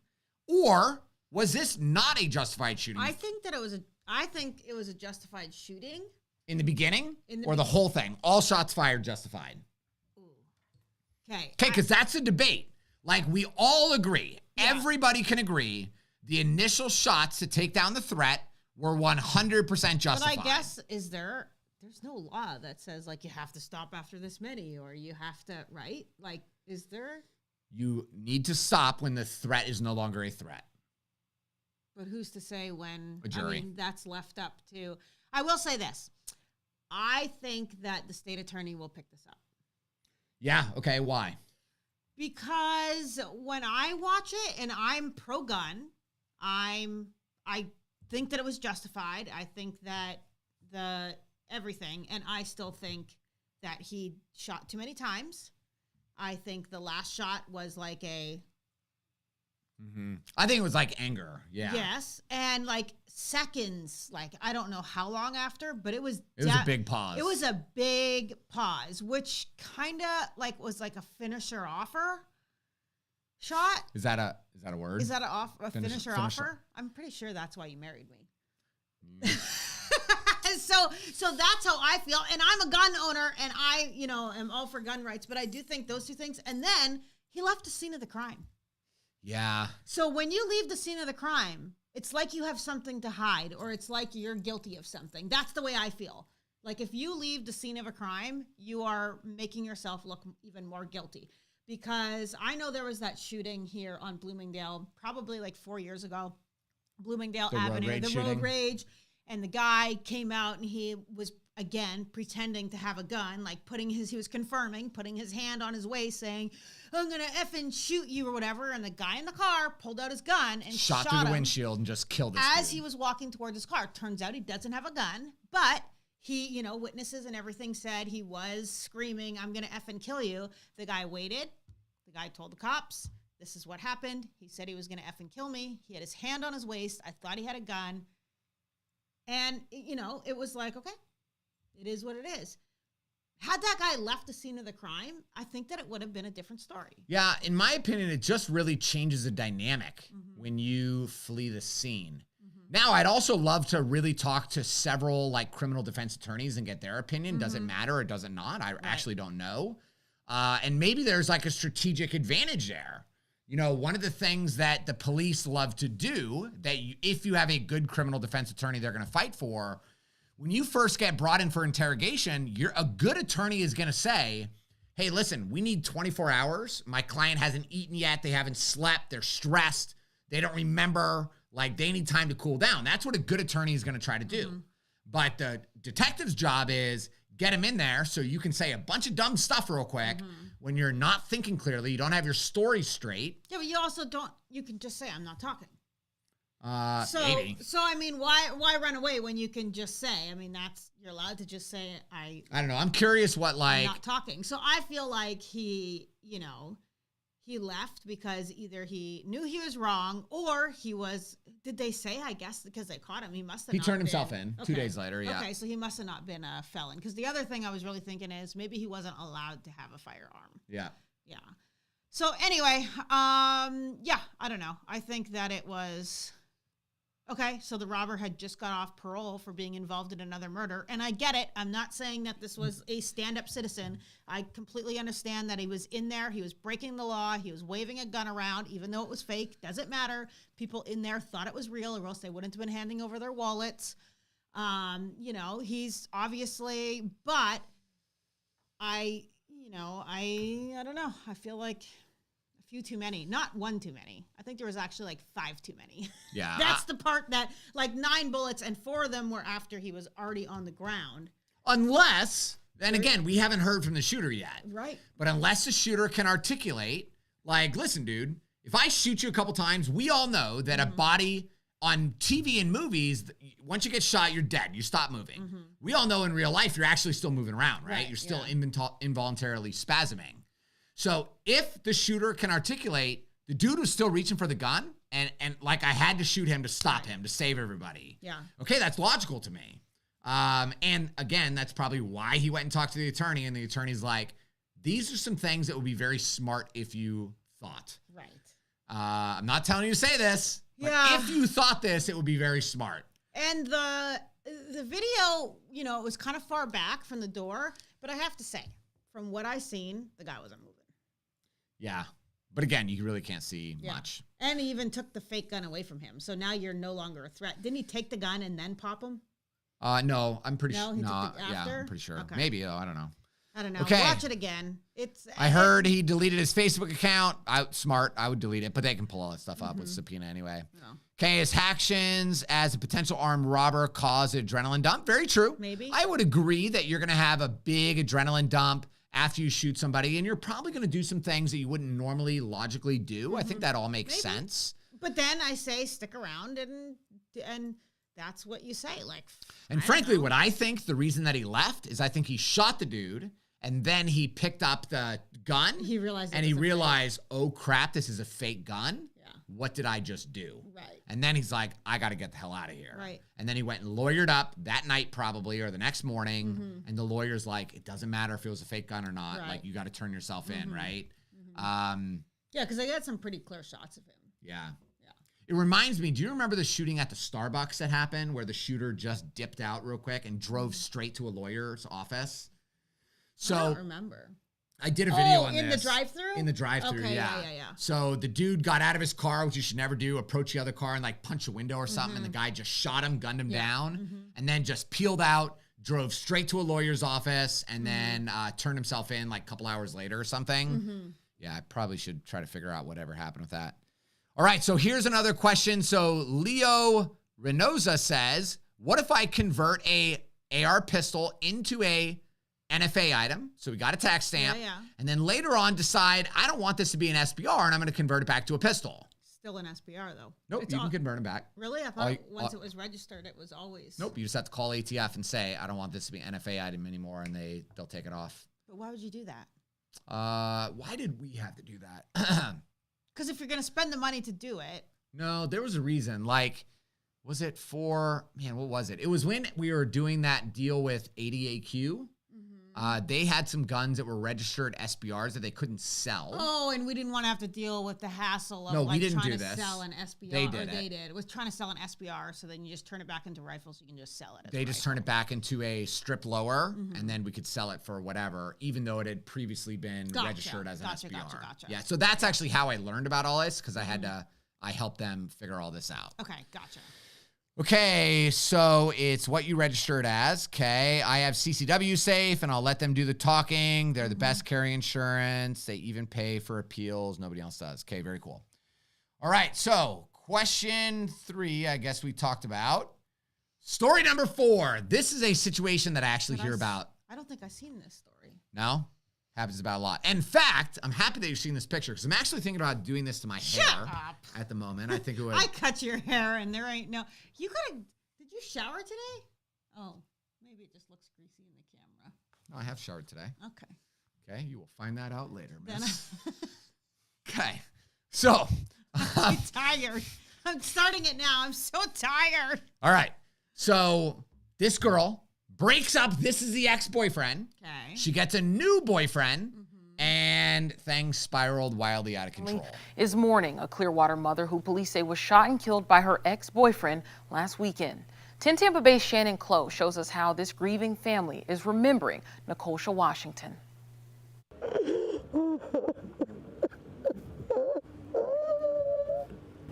Speaker 2: or was this not a justified shooting?
Speaker 1: I think it was a justified shooting.
Speaker 2: In the beginning or the whole thing? All shots fired justified.
Speaker 1: Okay.
Speaker 2: Okay, because that's a debate. Like, we all agree. Yeah. Everybody can agree the initial shots to take down the threat were 100% justified.
Speaker 1: But I guess, there's no law that says, like, you have to stop after this many or you have to, right? Like, is there?
Speaker 2: You need to stop when the threat is no longer a threat.
Speaker 1: But who's to say when?
Speaker 2: A jury.
Speaker 1: I mean, that's left up to. I will say this. I think that the state attorney will pick this up.
Speaker 2: Yeah, okay, why?
Speaker 1: Because when I watch it and I'm pro-gun, I think that it was justified. I think that everything, and I still think that he shot too many times. I think the last shot was like a...
Speaker 2: I think it was like anger, yeah.
Speaker 1: Yes, and like seconds, like I don't know how long after, but it was
Speaker 2: a big pause.
Speaker 1: It was a big pause, which kind of like was like a finisher offer shot.
Speaker 2: Is that a word?
Speaker 1: Is that a finisher offer? I'm pretty sure that's why you married me. So that's how I feel, and I'm a gun owner, and I am all for gun rights, but I do think those two things. And then he left the scene of the crime.
Speaker 2: Yeah.
Speaker 1: So when you leave the scene of the crime, it's like you have something to hide, or it's like you're guilty of something. That's the way I feel. Like if you leave the scene of a crime, you are making yourself look even more guilty. Because I know there was that shooting here on Bloomingdale, probably like 4 years ago, Bloomingdale Avenue, the road rage. And the guy came out and he was, again, pretending to have a gun, like he was confirming, putting his hand on his waist saying, I'm going to effing shoot you or whatever. And the guy in the car pulled out his gun and shot
Speaker 2: through
Speaker 1: him
Speaker 2: the windshield and just killed this
Speaker 1: as he was walking towards his car. Turns out he doesn't have a gun, but he, witnesses and everything said he was screaming, I'm going to effing kill you. The guy waited. The guy told the cops, this is what happened. He said he was going to effing kill me. He had his hand on his waist. I thought he had a gun. And, it was like, okay, it is what it is. Had that guy left the scene of the crime, I think that it would have been a different story.
Speaker 2: Yeah, in my opinion, it just really changes the dynamic when you flee the scene. Now, I'd also love to really talk to several like criminal defense attorneys and get their opinion. Does it matter or does it not? I actually don't know. And maybe there's like a strategic advantage there. One of the things that the police love to do, that if you have a good criminal defense attorney they're going to fight for, when you first get brought in for interrogation, a good attorney is going to say, hey, listen, we need 24 hours. My client hasn't eaten yet. They haven't slept. They're stressed. They don't remember. Like, they need time to cool down. That's what a good attorney is going to try to do. But the detective's job is get him in there so you can say a bunch of dumb stuff real quick. When you're not thinking clearly, you don't have your story straight.
Speaker 1: Yeah, but you also you can just say, I'm not talking.
Speaker 2: Maybe.
Speaker 1: So, I mean, why run away when you can just say, I mean, you're allowed to just say, I
Speaker 2: don't know. I'm curious what,
Speaker 1: I'm not talking. So I feel like he left because either he knew he was wrong or did they say, I guess, because they caught him, he must have
Speaker 2: He turned himself in 2 days later, yeah.
Speaker 1: Okay, so he must have not been a felon. Because the other thing I was really thinking is maybe he wasn't allowed to have a firearm.
Speaker 2: Yeah.
Speaker 1: Yeah. So anyway, I don't know. I think that it was... Okay, so the robber had just got off parole for being involved in another murder. And I get it. I'm not saying that this was a stand-up citizen. I completely understand that he was in there. He was breaking the law. He was waving a gun around, even though it was fake. Doesn't matter. People in there thought it was real, or else they wouldn't have been handing over their wallets. He's obviously... But I don't know. I feel like... few too many, not one too many. I think there was actually like 5 too many.
Speaker 2: Yeah.
Speaker 1: That's the part that like 9 bullets and 4 of them were after he was already on the ground.
Speaker 2: Unless, and again, we haven't heard from the shooter yet.
Speaker 1: Right.
Speaker 2: But unless the shooter can articulate, like, listen, dude, if I shoot you a couple times, we all know that a body on TV and movies, once you get shot, you're dead. You stop moving. We all know in real life, you're actually still moving around, right? You're still involuntarily spasming. So if the shooter can articulate, the dude was still reaching for the gun, and like I had to shoot him to stop him, to save everybody.
Speaker 1: Yeah.
Speaker 2: Okay, that's logical to me. And again, that's probably why he went and talked to the attorney, and the attorney's like, these are some things that would be very smart if you thought.
Speaker 1: Right.
Speaker 2: I'm not telling you to say this, but if you thought this, it would be very smart.
Speaker 1: And the video, you know, it was kind of far back from the door, but I have to say, from what I seen, the guy wasn't moving.
Speaker 2: Yeah. But again, you really can't see much.
Speaker 1: And he even took the fake gun away from him. So now you're no longer a threat. Didn't he take the gun and then pop him?
Speaker 2: No, I'm pretty sure.
Speaker 1: He took
Speaker 2: No,
Speaker 1: it after?
Speaker 2: yeah, I'm pretty sure.
Speaker 1: Okay.
Speaker 2: Maybe, though. I don't know.
Speaker 1: I don't know.
Speaker 2: Okay.
Speaker 1: Watch it again.
Speaker 2: I heard he deleted his Facebook account. Smart. I would delete it, but they can pull all that stuff up with subpoena anyway. Okay, his actions as a potential armed robber caused an adrenaline dump. Very true.
Speaker 1: Maybe.
Speaker 2: I would agree that you're going to have a big adrenaline dump after you shoot somebody, and you're probably going to do some things that you wouldn't normally logically do. I think that all makes sense.
Speaker 1: But then I say stick around, and that's what you say. Like,
Speaker 2: and frankly, what I think the reason that he left is I think he shot the dude, and then he picked up the gun.
Speaker 1: He realized,
Speaker 2: oh crap, this is a fake gun. Yeah. What did I just do?
Speaker 1: Right.
Speaker 2: And then he's like, I got to get the hell out of here.
Speaker 1: Right.
Speaker 2: And then he went and lawyered up that night probably, or the next morning. And the lawyer's like, it doesn't matter if it was a fake gun or not.
Speaker 1: Right.
Speaker 2: Like, you got to turn yourself in, right?
Speaker 1: Yeah, because I got some pretty clear shots of him.
Speaker 2: Yeah. It reminds me, do you remember the shooting at the Starbucks that happened where the shooter just dipped out real quick and drove straight to a lawyer's office? So
Speaker 1: I don't remember.
Speaker 2: I did a video on
Speaker 1: in
Speaker 2: this.
Speaker 1: the drive-thru?
Speaker 2: In the drive-thru,
Speaker 1: okay,
Speaker 2: yeah.
Speaker 1: Yeah.
Speaker 2: So the dude got out of his car, which you should never do, approach the other car and like punch a window or something, and the guy just shot him, gunned him down, and then just peeled out, drove straight to a lawyer's office, and then turned himself in like a couple hours later or something. Yeah, I probably should try to figure out whatever happened with that. All right, so here's another question. So Leo Renoza says, what if I convert a AR pistol into a NFA item? So we got a tax stamp. And then later on decide, I don't want this to be an SBR, and I'm going to convert it back to a pistol.
Speaker 1: Still an SBR, though.
Speaker 2: Nope, you can convert them back.
Speaker 1: Really? I thought once it was registered, it was always...
Speaker 2: Nope, you just have to call ATF and say, I don't want this to be an NFA item anymore, and they'll take it off.
Speaker 1: But why would you do that?
Speaker 2: Why did we have to do that?
Speaker 1: Because if you're going to spend the money to do it...
Speaker 2: No, there was a reason. Like, was it for... Man, what was it? It was when we were doing that deal with ADAQ. They had some guns that were registered SBRs that they couldn't sell.
Speaker 1: Oh, and we didn't want to have to deal with the hassle of
Speaker 2: we didn't
Speaker 1: trying
Speaker 2: do
Speaker 1: to
Speaker 2: this.
Speaker 1: sell an SBR.
Speaker 2: They did
Speaker 1: It was trying to sell an SBR, so then you just turn it back into rifles, so you can just sell it.
Speaker 2: They just turn it back into a strip lower, and then we could sell it for whatever, even though it had previously been registered as an SBR.
Speaker 1: Gotcha.
Speaker 2: Yeah, so that's actually how I learned about all this, because I helped them figure all this out.
Speaker 1: Okay, gotcha.
Speaker 2: Okay, so it's what you registered as. Okay, I have CCW safe, and I'll let them do the talking. They're the best carry insurance. They even pay for appeals. Nobody else does. Okay, very cool. All right, so question 3, I guess we talked about. Story number 4. This is a situation that I actually hear about.
Speaker 1: I don't think I've seen this story.
Speaker 2: No? Happens about a lot. In fact, I'm happy that you've seen this picture because I'm actually thinking about doing this to my hair at the moment. I think it would.
Speaker 1: I cut your hair and there ain't no. You gotta. Did you shower today? Oh, maybe it just looks greasy in the camera.
Speaker 2: No, I have showered today.
Speaker 1: Okay.
Speaker 2: Okay, you will find that out later, miss. Okay, so.
Speaker 1: I'm tired. I'm starting it now. I'm so tired.
Speaker 2: All right, so this girl breaks up. This is the ex-boyfriend.
Speaker 1: Okay.
Speaker 2: She gets a new boyfriend, and things spiraled wildly out of control.
Speaker 13: Is mourning a Clearwater mother who police say was shot and killed by her ex-boyfriend last weekend. 10 Tampa-based Shannon Clough shows us how this grieving family is remembering Nicolesha Washington.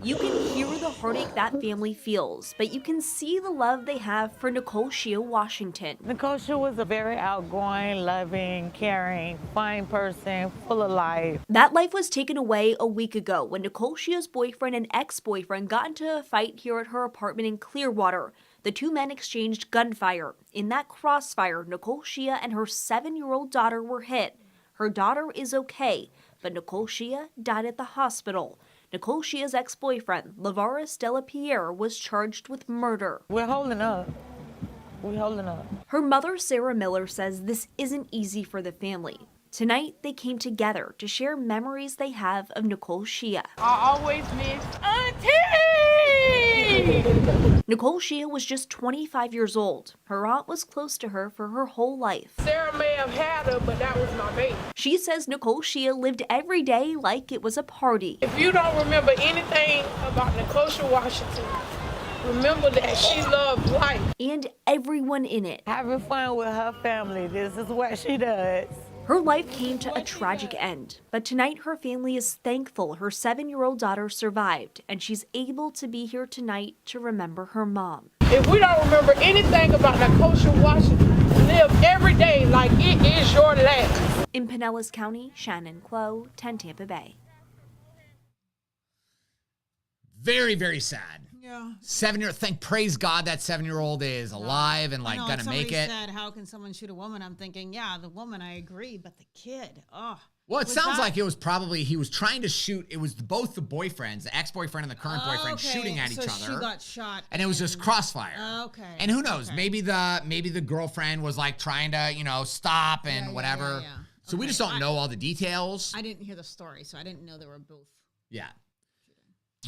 Speaker 14: You can hear the heartache that family feels, but you can see the love they have for Nicolesha Washington.
Speaker 15: Nicolesha was a very outgoing, loving, caring, fine person, full of life.
Speaker 14: That life was taken away a week ago when Nicolesha's boyfriend and ex-boyfriend got into a fight here at her apartment in Clearwater. The two men exchanged gunfire. In that crossfire, Nicolesha and her 7-year-old daughter were hit. Her daughter is okay, but Nicolesha died at the hospital. Nicolesha's ex-boyfriend, Lavaris Delapierre, was charged with murder.
Speaker 15: We're holding up. We're holding up.
Speaker 14: Her mother, Sarah Miller, says this isn't easy for the family. Tonight, they came together to share memories they have of Nicolesha.
Speaker 15: I always miss Auntie!
Speaker 14: Nicole Shea was just 25 years old. Her aunt was close to her for her whole life.
Speaker 16: Sarah may have had her, but that was my baby.
Speaker 14: She says Nicole Shea lived every day like it was a party.
Speaker 16: If you don't remember anything about Nicole Washington, remember that she loved life.
Speaker 14: And everyone in it.
Speaker 15: Having fun with her family. This is what she does.
Speaker 14: Her life came to a tragic end, but tonight her family is thankful her 7-year-old daughter survived, and she's able to be here tonight to remember her mom.
Speaker 16: If we don't remember anything about Nicole Washington, live every day like it is your last.
Speaker 14: In Pinellas County, Shannon Clough, 10 Tampa Bay.
Speaker 2: Very, very sad.
Speaker 1: Yeah.
Speaker 2: 7-year, praise God that 7-year-old is alive and gonna make it.
Speaker 1: Said, how can someone shoot a woman? I'm thinking, yeah, the woman, I agree, but the kid,
Speaker 2: Well, it sounds like it was probably, he was trying to shoot, it was both the boyfriends, the ex-boyfriend and the current boyfriend shooting at each other.
Speaker 1: She got shot.
Speaker 2: And it was just crossfire.
Speaker 1: Okay.
Speaker 2: And who knows, maybe the girlfriend was trying to, stop and whatever.
Speaker 1: Yeah.
Speaker 2: So we just don't know all the details.
Speaker 1: I didn't hear the story, so I didn't know they were both.
Speaker 2: Yeah.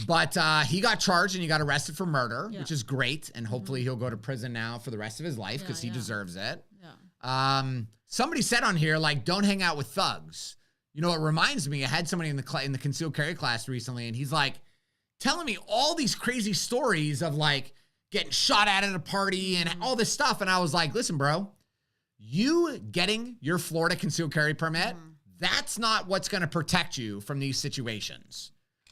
Speaker 2: But he got charged and he got arrested for murder, which is great. And hopefully he'll go to prison now for the rest of his life because he deserves it. Yeah. Somebody said on here, don't hang out with thugs. You know, it reminds me, I had somebody in the concealed carry class recently, and he's telling me all these crazy stories of getting shot at a party and all this stuff. And I was like, listen, bro, you getting your Florida concealed carry permit, that's not what's going to protect you from these situations.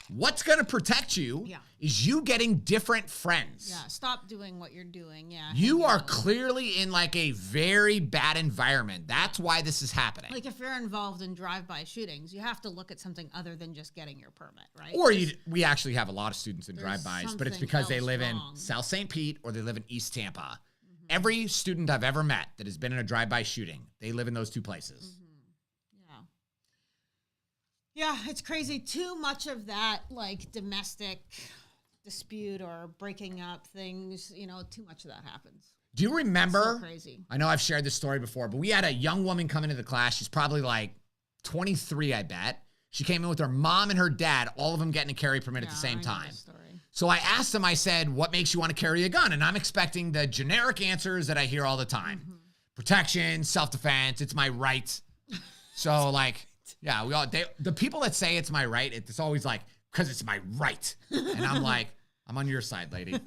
Speaker 2: What's going to protect you is you getting different friends.
Speaker 1: Yeah, stop doing what you're doing. Yeah.
Speaker 2: You are clearly in a very bad environment. That's why this is happening.
Speaker 1: If you're involved in drive-by shootings, you have to look at something other than just getting your permit, right?
Speaker 2: Or we actually have a lot of students in drive-bys, but it's because they live in South St. Pete or they live in East Tampa. Every student I've ever met that has been in a drive-by shooting, they live in those two places.
Speaker 1: Yeah, it's crazy. Too much of that, domestic dispute or breaking up things, too much of that happens.
Speaker 2: Do you remember?
Speaker 1: So crazy.
Speaker 2: I know I've shared this story before, but we had a young woman come into the class. She's probably 23, I bet. She came in with her mom and her dad, all of them getting a carry permit at the same time. So I asked them, I said, what makes you want to carry a gun? And I'm expecting the generic answers that I hear all the time. Protection, self-defense, it's my right. So yeah, the people that say it's my right, it's always because it's my right. And I'm I'm on your side, lady.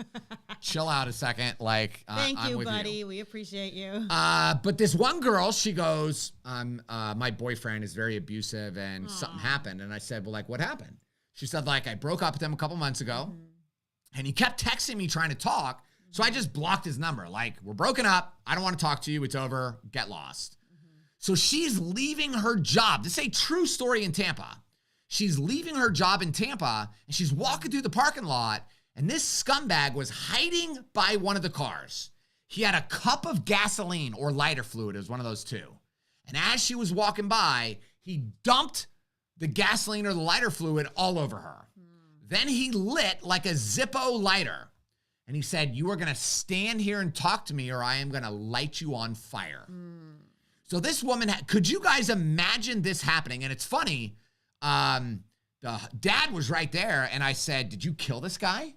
Speaker 2: Chill out a second.
Speaker 1: Thank
Speaker 2: I'm
Speaker 1: you,
Speaker 2: with
Speaker 1: buddy.
Speaker 2: you.
Speaker 1: We appreciate you.
Speaker 2: But this one girl, she goes, my boyfriend is very abusive and something happened. And I said, well, what happened? She said, I broke up with him a couple months ago and he kept texting me trying to talk. So I just blocked his number. We're broken up. I don't want to talk to you. It's over. Get lost. So she's leaving her job. This is a true story in Tampa. She's leaving her job in Tampa, and she's walking through the parking lot, and this scumbag was hiding by one of the cars. He had a cup of gasoline or lighter fluid. It was one of those two. And as she was walking by, he dumped the gasoline or the lighter fluid all over her. Then he lit like a Zippo lighter, and he said, you are going to stand here and talk to me, or I am going to light you on fire. So this woman, could you guys imagine this happening? And it's funny, the dad was right there, and I said, did you kill this guy?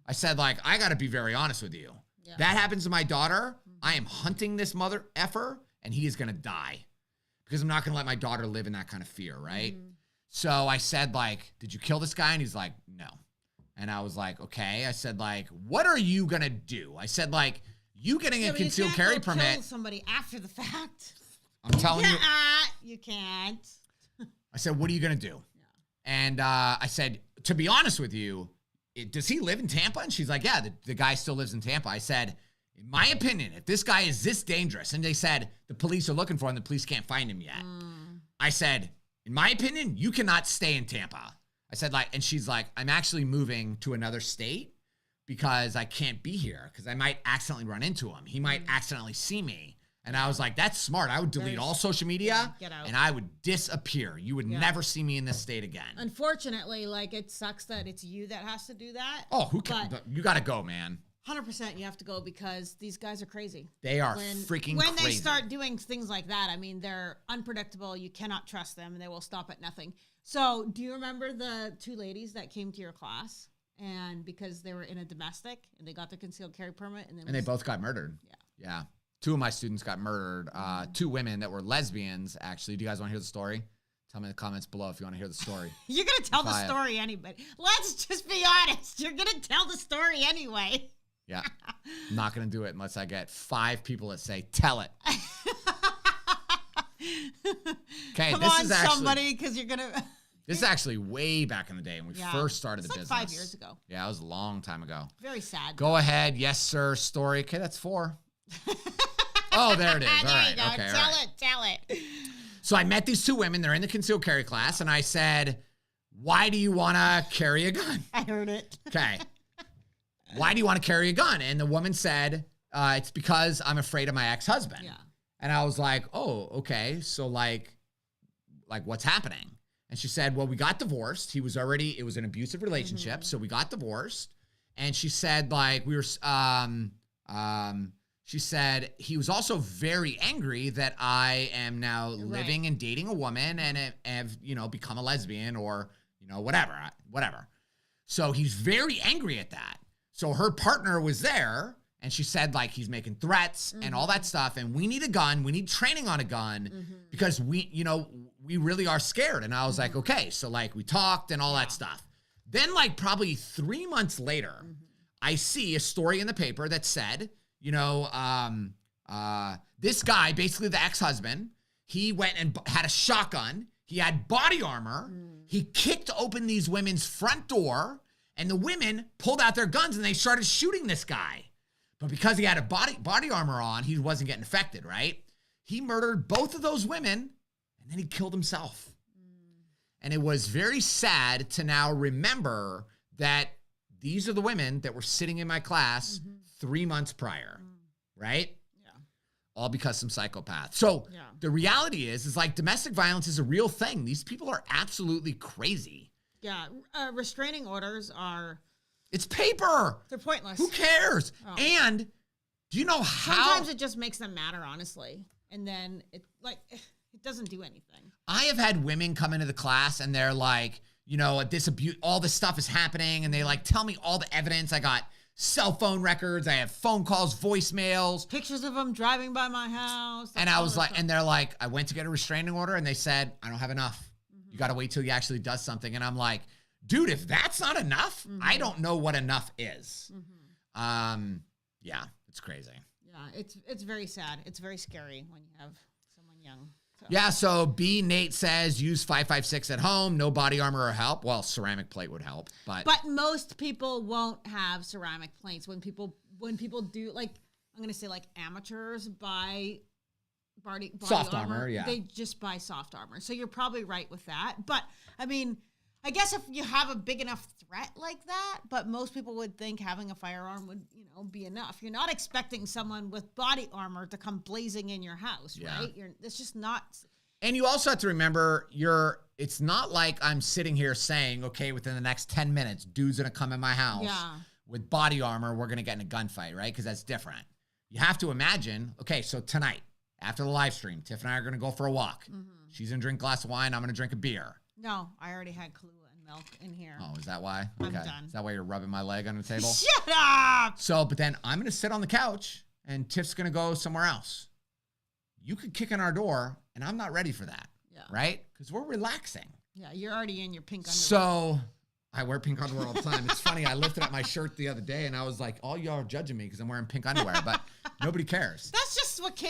Speaker 2: I said, I got to be very honest with you. Yeah. That happens to my daughter. I am hunting this mother effer, and he is going to die because I'm not going to let my daughter live in that kind of fear, right? So I said, did you kill this guy? And he's like, no. And I was like, okay. I said, what are you going to do? I said, you getting a concealed carry permit.
Speaker 1: Kill somebody after the fact.
Speaker 2: I'm telling you.
Speaker 1: You can't.
Speaker 2: I said, what are you going to do? Yeah. And I said, to be honest with you, does he live in Tampa? And she's like, yeah, the guy still lives in Tampa. I said, in my opinion, if this guy is this dangerous, and they said the police are looking for him, the police can't find him yet. I said, in my opinion, you cannot stay in Tampa. I said, and she's like, I'm actually moving to another state because I can't be here because I might accidentally run into him. He might accidentally see me. And I was like, that's smart. I would delete all social media and I would disappear. You would never see me in this state again.
Speaker 1: Unfortunately, it sucks that it's you that has to do that.
Speaker 2: Oh, you got to go, man.
Speaker 1: 100% you have to go because these guys are crazy.
Speaker 2: They are freaking crazy.
Speaker 1: When they start doing things like that, they're unpredictable. You cannot trust them and they will stop at nothing. So do you remember the two ladies that came to your class? and because they were in a domestic and they got their concealed carry permit, and
Speaker 2: they both got murdered. Yeah. 2 of my students got murdered. 2 women that were lesbians, actually. Do you guys want to hear the story? Tell me in the comments below if you want to hear the story.
Speaker 1: You're going to tell the story anyway. Let's just be honest. You're going to tell the story anyway.
Speaker 2: Yeah. I'm not going to do it unless I get 5 people that say, tell it. Okay,
Speaker 1: Come on, somebody, because you're going to...
Speaker 2: This is actually way back in the day when we first started the business.
Speaker 1: 5 years ago.
Speaker 2: Yeah, it was a long time ago.
Speaker 1: Very sad.
Speaker 2: Go ahead. Yes, sir. Story. Okay, that's 4. Oh, there it is. All right. Okay.
Speaker 1: Tell it.
Speaker 2: So I met these 2 women. They're in the concealed carry class. And I said, why do you want to carry a gun?
Speaker 1: I heard it.
Speaker 2: Okay. Why do you want to carry a gun? And the woman said, it's because I'm afraid of my ex-husband.
Speaker 1: Yeah.
Speaker 2: And I was like, oh, okay. So like what's happening? And she said, well, we got divorced. It was an abusive relationship. So we got divorced. And she said, like, she said, he was also very angry that I am now living and dating a woman and have, become a lesbian or, whatever. So he's very angry at that. So her partner was there and she said, like, he's making threats and all that stuff. And we need a gun. We need training on a gun because we really are scared. And I was like, okay. So like we talked and all that stuff. Then like probably 3 months later, I see a story in the paper that said, this guy, basically the ex-husband, he went and had a shotgun. He had body armor. He kicked open these women's front door and the women pulled out their guns and they started shooting this guy. But because he had a body armor on, he wasn't getting affected, right? He murdered both of those women and then he killed himself. And it was very sad to now remember that these are the women that were sitting in my class 3 months prior, right? Yeah. All because some psychopath. So the reality is like domestic violence is a real thing. These people are absolutely crazy.
Speaker 1: Yeah. Restraining orders are...
Speaker 2: It's paper.
Speaker 1: They're pointless.
Speaker 2: Who cares? Oh. And do you know how...
Speaker 1: Sometimes it just makes them matter, honestly. And then it doesn't do anything.
Speaker 2: I have had women come into the class and they're like, this abuse, all this stuff is happening. And they like tell me all the evidence. I got cell phone records. I have phone calls, voicemails.
Speaker 1: Pictures of them driving by my house.
Speaker 2: And I was like, and they're like, I went to get a restraining order and they said, I don't have enough. You got to wait till he actually does something. And I'm like, dude, if that's not enough, I don't know what enough is. Yeah, it's crazy.
Speaker 1: Yeah, it's very sad. It's very scary when you have someone young. So.
Speaker 2: Yeah, so B. Nate says, use 5.56 at home, no body armor or help. Well, ceramic plate would help, but
Speaker 1: most people won't have ceramic plates. When people do, like, I'm gonna say like amateurs buy body
Speaker 2: soft armor, yeah.
Speaker 1: They just buy soft armor. So you're probably right with that. But I mean, I guess if you have a big enough threat like that, but most people would think having a firearm would, be enough. You're not expecting someone with body armor to come blazing in your house, right? It's just not.
Speaker 2: And you also have to remember, it's not like I'm sitting here saying, okay, within the next 10 minutes, dude's gonna come in my house with body armor, we're gonna get in a gunfight, right? Because that's different. You have to imagine, okay, so tonight, after the live stream, Tiff and I are gonna go for a walk. She's gonna drink a glass of wine, I'm gonna drink a beer.
Speaker 1: No, I already had Kahlua and milk in here.
Speaker 2: Oh, is that why?
Speaker 1: I'm done.
Speaker 2: Is that why you're rubbing my leg on the table?
Speaker 1: Shut up!
Speaker 2: So, but then I'm going to sit on the couch and Tiff's going to go somewhere else. You could kick in our door and I'm not ready for that, right? Because we're relaxing.
Speaker 1: Yeah, you're already in your pink underwear.
Speaker 2: So, I wear pink underwear all the time. It's funny, I lifted up my shirt the other day and I was like, all y'all are judging me because I'm wearing pink underwear, but nobody cares.
Speaker 1: That's just what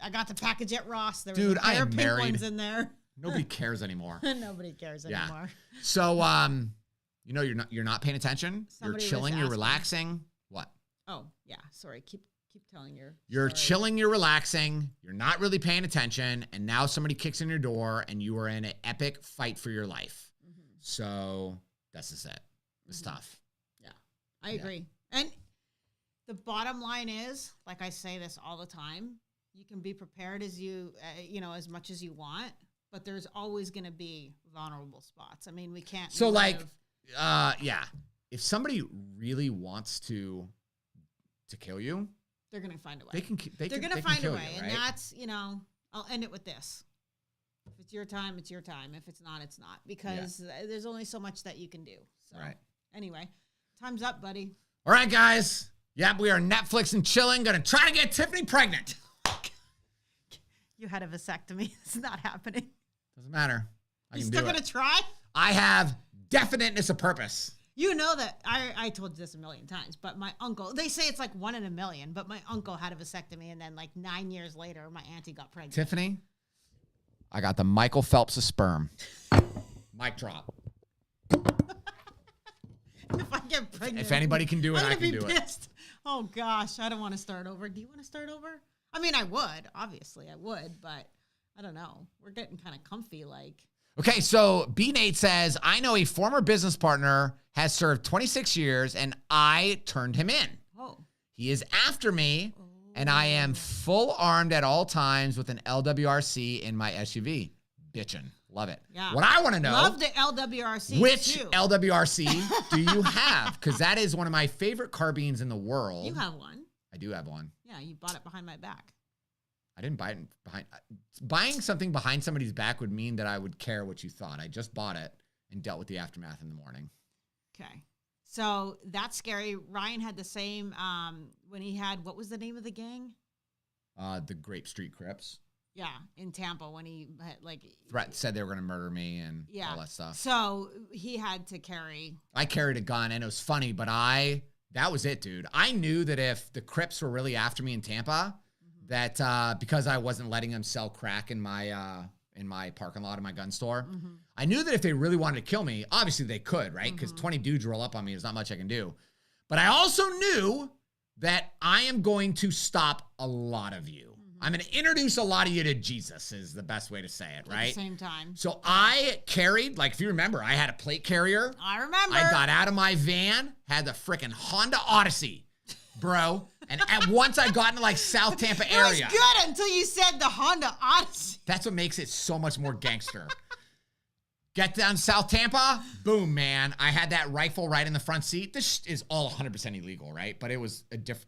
Speaker 1: I got the package at Ross. There
Speaker 2: was
Speaker 1: a pair of pink ones in there.
Speaker 2: Nobody cares anymore.
Speaker 1: Nobody cares anymore.
Speaker 2: So, you're not paying attention.
Speaker 1: Somebody
Speaker 2: you're chilling. You're relaxing. What?
Speaker 1: Oh, yeah. Sorry. Keep telling
Speaker 2: You're chilling. You're relaxing. You're not really paying attention. And now somebody kicks in your door and you are in an epic fight for your life. So that's just it. It's tough.
Speaker 1: Yeah, I agree. And the bottom line is, like I say this all the time, you can be prepared as as much as you want. But there's always going to be vulnerable spots. I mean, we can't.
Speaker 2: So if somebody really wants to kill you,
Speaker 1: they're going to find a way.
Speaker 2: They're
Speaker 1: going to find a way. And that's, I'll end it with this. If it's your time, it's your time. If it's not, it's not. Because there's only so much that you can do. So.
Speaker 2: Right.
Speaker 1: Anyway, time's up, buddy.
Speaker 2: All right, guys. Yep, we are Netflix and chilling. Gonna try to get Tiffany pregnant.
Speaker 1: You had a vasectomy. It's not happening.
Speaker 2: Doesn't matter.
Speaker 1: You still gonna try?
Speaker 2: I have definiteness of purpose.
Speaker 1: You know that I told you this a million times, but my uncle, they say it's like 1 in a million, but my uncle had a vasectomy, and then like 9 years later, my auntie got pregnant.
Speaker 2: Tiffany, I got the Michael Phelps of sperm. Mic drop.
Speaker 1: If I get pregnant.
Speaker 2: If anybody can do it, I can do
Speaker 1: it. Oh, gosh. I don't want to start over. Do you want to start over? I mean, I would. Obviously, I would, but I don't know. We're getting kind of comfy, like.
Speaker 2: Okay, so B-Nate says, I know a former business partner has served 26 years, and I turned him in.
Speaker 1: Oh.
Speaker 2: He is after me, and I am full armed at all times with an LWRC in my SUV. Bitchin'. Love it.
Speaker 1: Yeah.
Speaker 2: What I want to know.
Speaker 1: Love the LWRC,
Speaker 2: Which
Speaker 1: too.
Speaker 2: LWRC do you have? Because that is one of my favorite carbines in the world.
Speaker 1: You have one.
Speaker 2: I do have one.
Speaker 1: Yeah, you bought it behind my back.
Speaker 2: I didn't buy it behind. Buying something behind somebody's back would mean that I would care what you thought. I just bought it and dealt with the aftermath in the morning.
Speaker 1: Okay. So that's scary. Ryan had the same when he had, what was the name of the gang?
Speaker 2: The Grape Street Crips.
Speaker 1: Yeah, in Tampa when he had, like...
Speaker 2: said they were going to murder me and all that stuff.
Speaker 1: So he had to carry...
Speaker 2: I carried a gun, and it was funny, but that was it, dude. I knew that if the Crips were really after me in Tampa, that because I wasn't letting them sell crack in my parking lot of my gun store, I knew that if they really wanted to kill me, obviously they could, right? Because 20 dudes roll up on me, there's not much I can do. But I also knew that I am going to stop a lot of you. I'm going to introduce a lot of you to Jesus is the best way to say it, right?
Speaker 1: At the same time.
Speaker 2: So I carried, like if you remember, I had a plate carrier.
Speaker 1: I remember.
Speaker 2: I got out of my van, had the freaking Honda Odyssey, bro. And once I got into like South Tampa area.
Speaker 1: It was good until you said the Honda Odyssey.
Speaker 2: That's what makes it so much more gangster. Get down South Tampa, boom, man. I had that rifle right in the front seat. This is all 100% illegal, right? But it was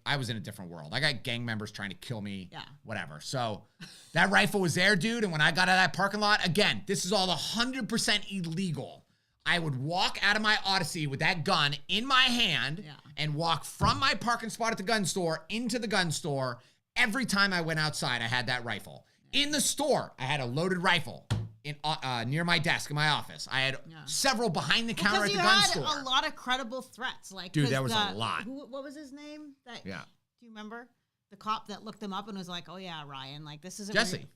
Speaker 2: I was in a different world. I got gang members trying to kill me, whatever. So that rifle was there, dude. And when I got out of that parking lot, again, this is all 100% illegal. I would walk out of my Odyssey with that gun in my hand and walk from my parking spot at the gun store into the gun store. Every time I went outside, I had that rifle. In the store, I had a loaded rifle. Near my desk in my office. I had several behind the counter at the gun store.
Speaker 1: Because you had a lot of credible threats. Like,
Speaker 2: dude, there was a lot.
Speaker 1: What was his name? Do you remember? The cop that looked him up and was like, oh yeah, Ryan, like this isn't
Speaker 2: Jesse.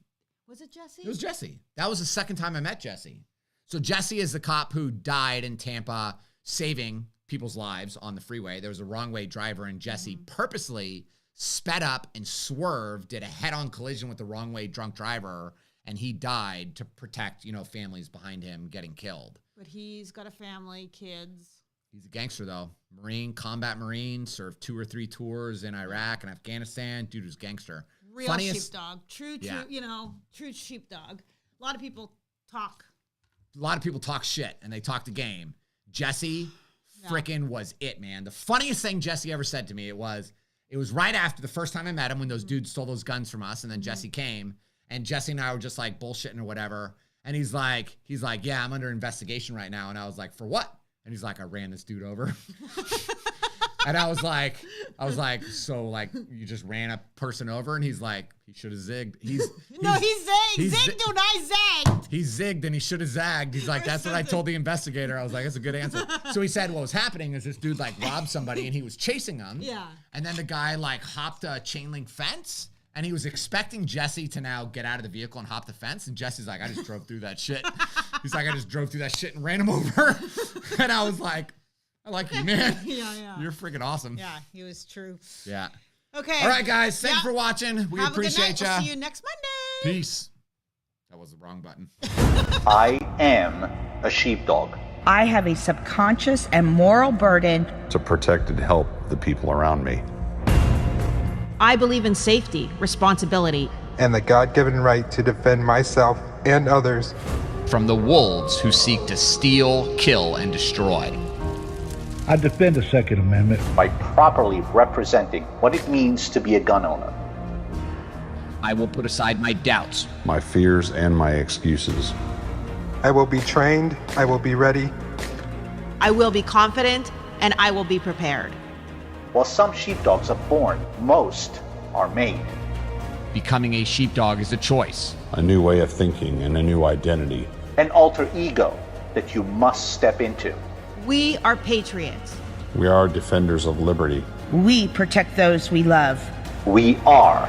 Speaker 1: Was it Jesse?
Speaker 2: It was Jesse. That was the second time I met Jesse. So Jesse is the cop who died in Tampa saving people's lives on the freeway. There was a wrong way driver and Jesse purposely sped up and swerved, did a head-on collision with the wrong way drunk driver, and he died to protect, families behind him getting killed.
Speaker 1: But he's got a family, kids.
Speaker 2: He's a gangster, though. Combat Marine, served 2 or 3 tours in Iraq and Afghanistan. Dude was gangster.
Speaker 1: Real sheepdog. True, true sheepdog. A lot of people talk shit, and they talk the game. Jesse frickin' was it, man. The funniest thing Jesse ever said to me, it was right after the first time I met him when those dudes stole those guns from us, and then Jesse came. And Jesse and I were just like bullshitting or whatever. And he's like, yeah, I'm under investigation right now. And I was like, for what? And he's like, I ran this dude over. And I was like, so like you just ran a person over? And he's like, he should have zigged. He zigged. Zigged and I zagged.
Speaker 2: He zigged and he should have zagged. He's like, that's what I told the investigator. I was like, that's a good answer. So he said what was happening is this dude like robbed somebody and he was chasing them.
Speaker 1: Yeah.
Speaker 2: And then the guy like hopped a chain link fence. And he was expecting Jesse to now get out of the vehicle and hop the fence. And Jesse's like, I just drove through that shit. He's like, I just drove through that shit and ran him over. And I was like, I like you, man.
Speaker 1: Yeah.
Speaker 2: You're freaking awesome.
Speaker 1: Yeah, he was true.
Speaker 2: Yeah.
Speaker 1: Okay.
Speaker 2: All right, guys. Thanks for watching. We appreciate you.
Speaker 1: We'll see you next Monday.
Speaker 2: Peace. That was the wrong button.
Speaker 3: I am a sheepdog.
Speaker 4: I have a subconscious and moral burden
Speaker 5: to protect and help the people around me.
Speaker 6: I believe in safety, responsibility,
Speaker 7: and the God-given right to defend myself and others
Speaker 2: from the wolves who seek to steal, kill, and destroy.
Speaker 8: I defend the Second Amendment
Speaker 3: by properly representing what it means to be a gun owner.
Speaker 2: I will put aside my doubts,
Speaker 5: my fears, and my excuses.
Speaker 7: I will be trained, I will be ready,
Speaker 6: I will be confident, and I will be prepared.
Speaker 3: While some sheepdogs are born, most are made.
Speaker 2: Becoming a sheepdog is a choice.
Speaker 5: A new way of thinking and a new identity.
Speaker 3: An alter ego that you must step into.
Speaker 6: We are patriots.
Speaker 5: We are defenders of liberty.
Speaker 4: We protect those we love.
Speaker 3: We are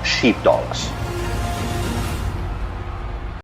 Speaker 3: sheepdogs.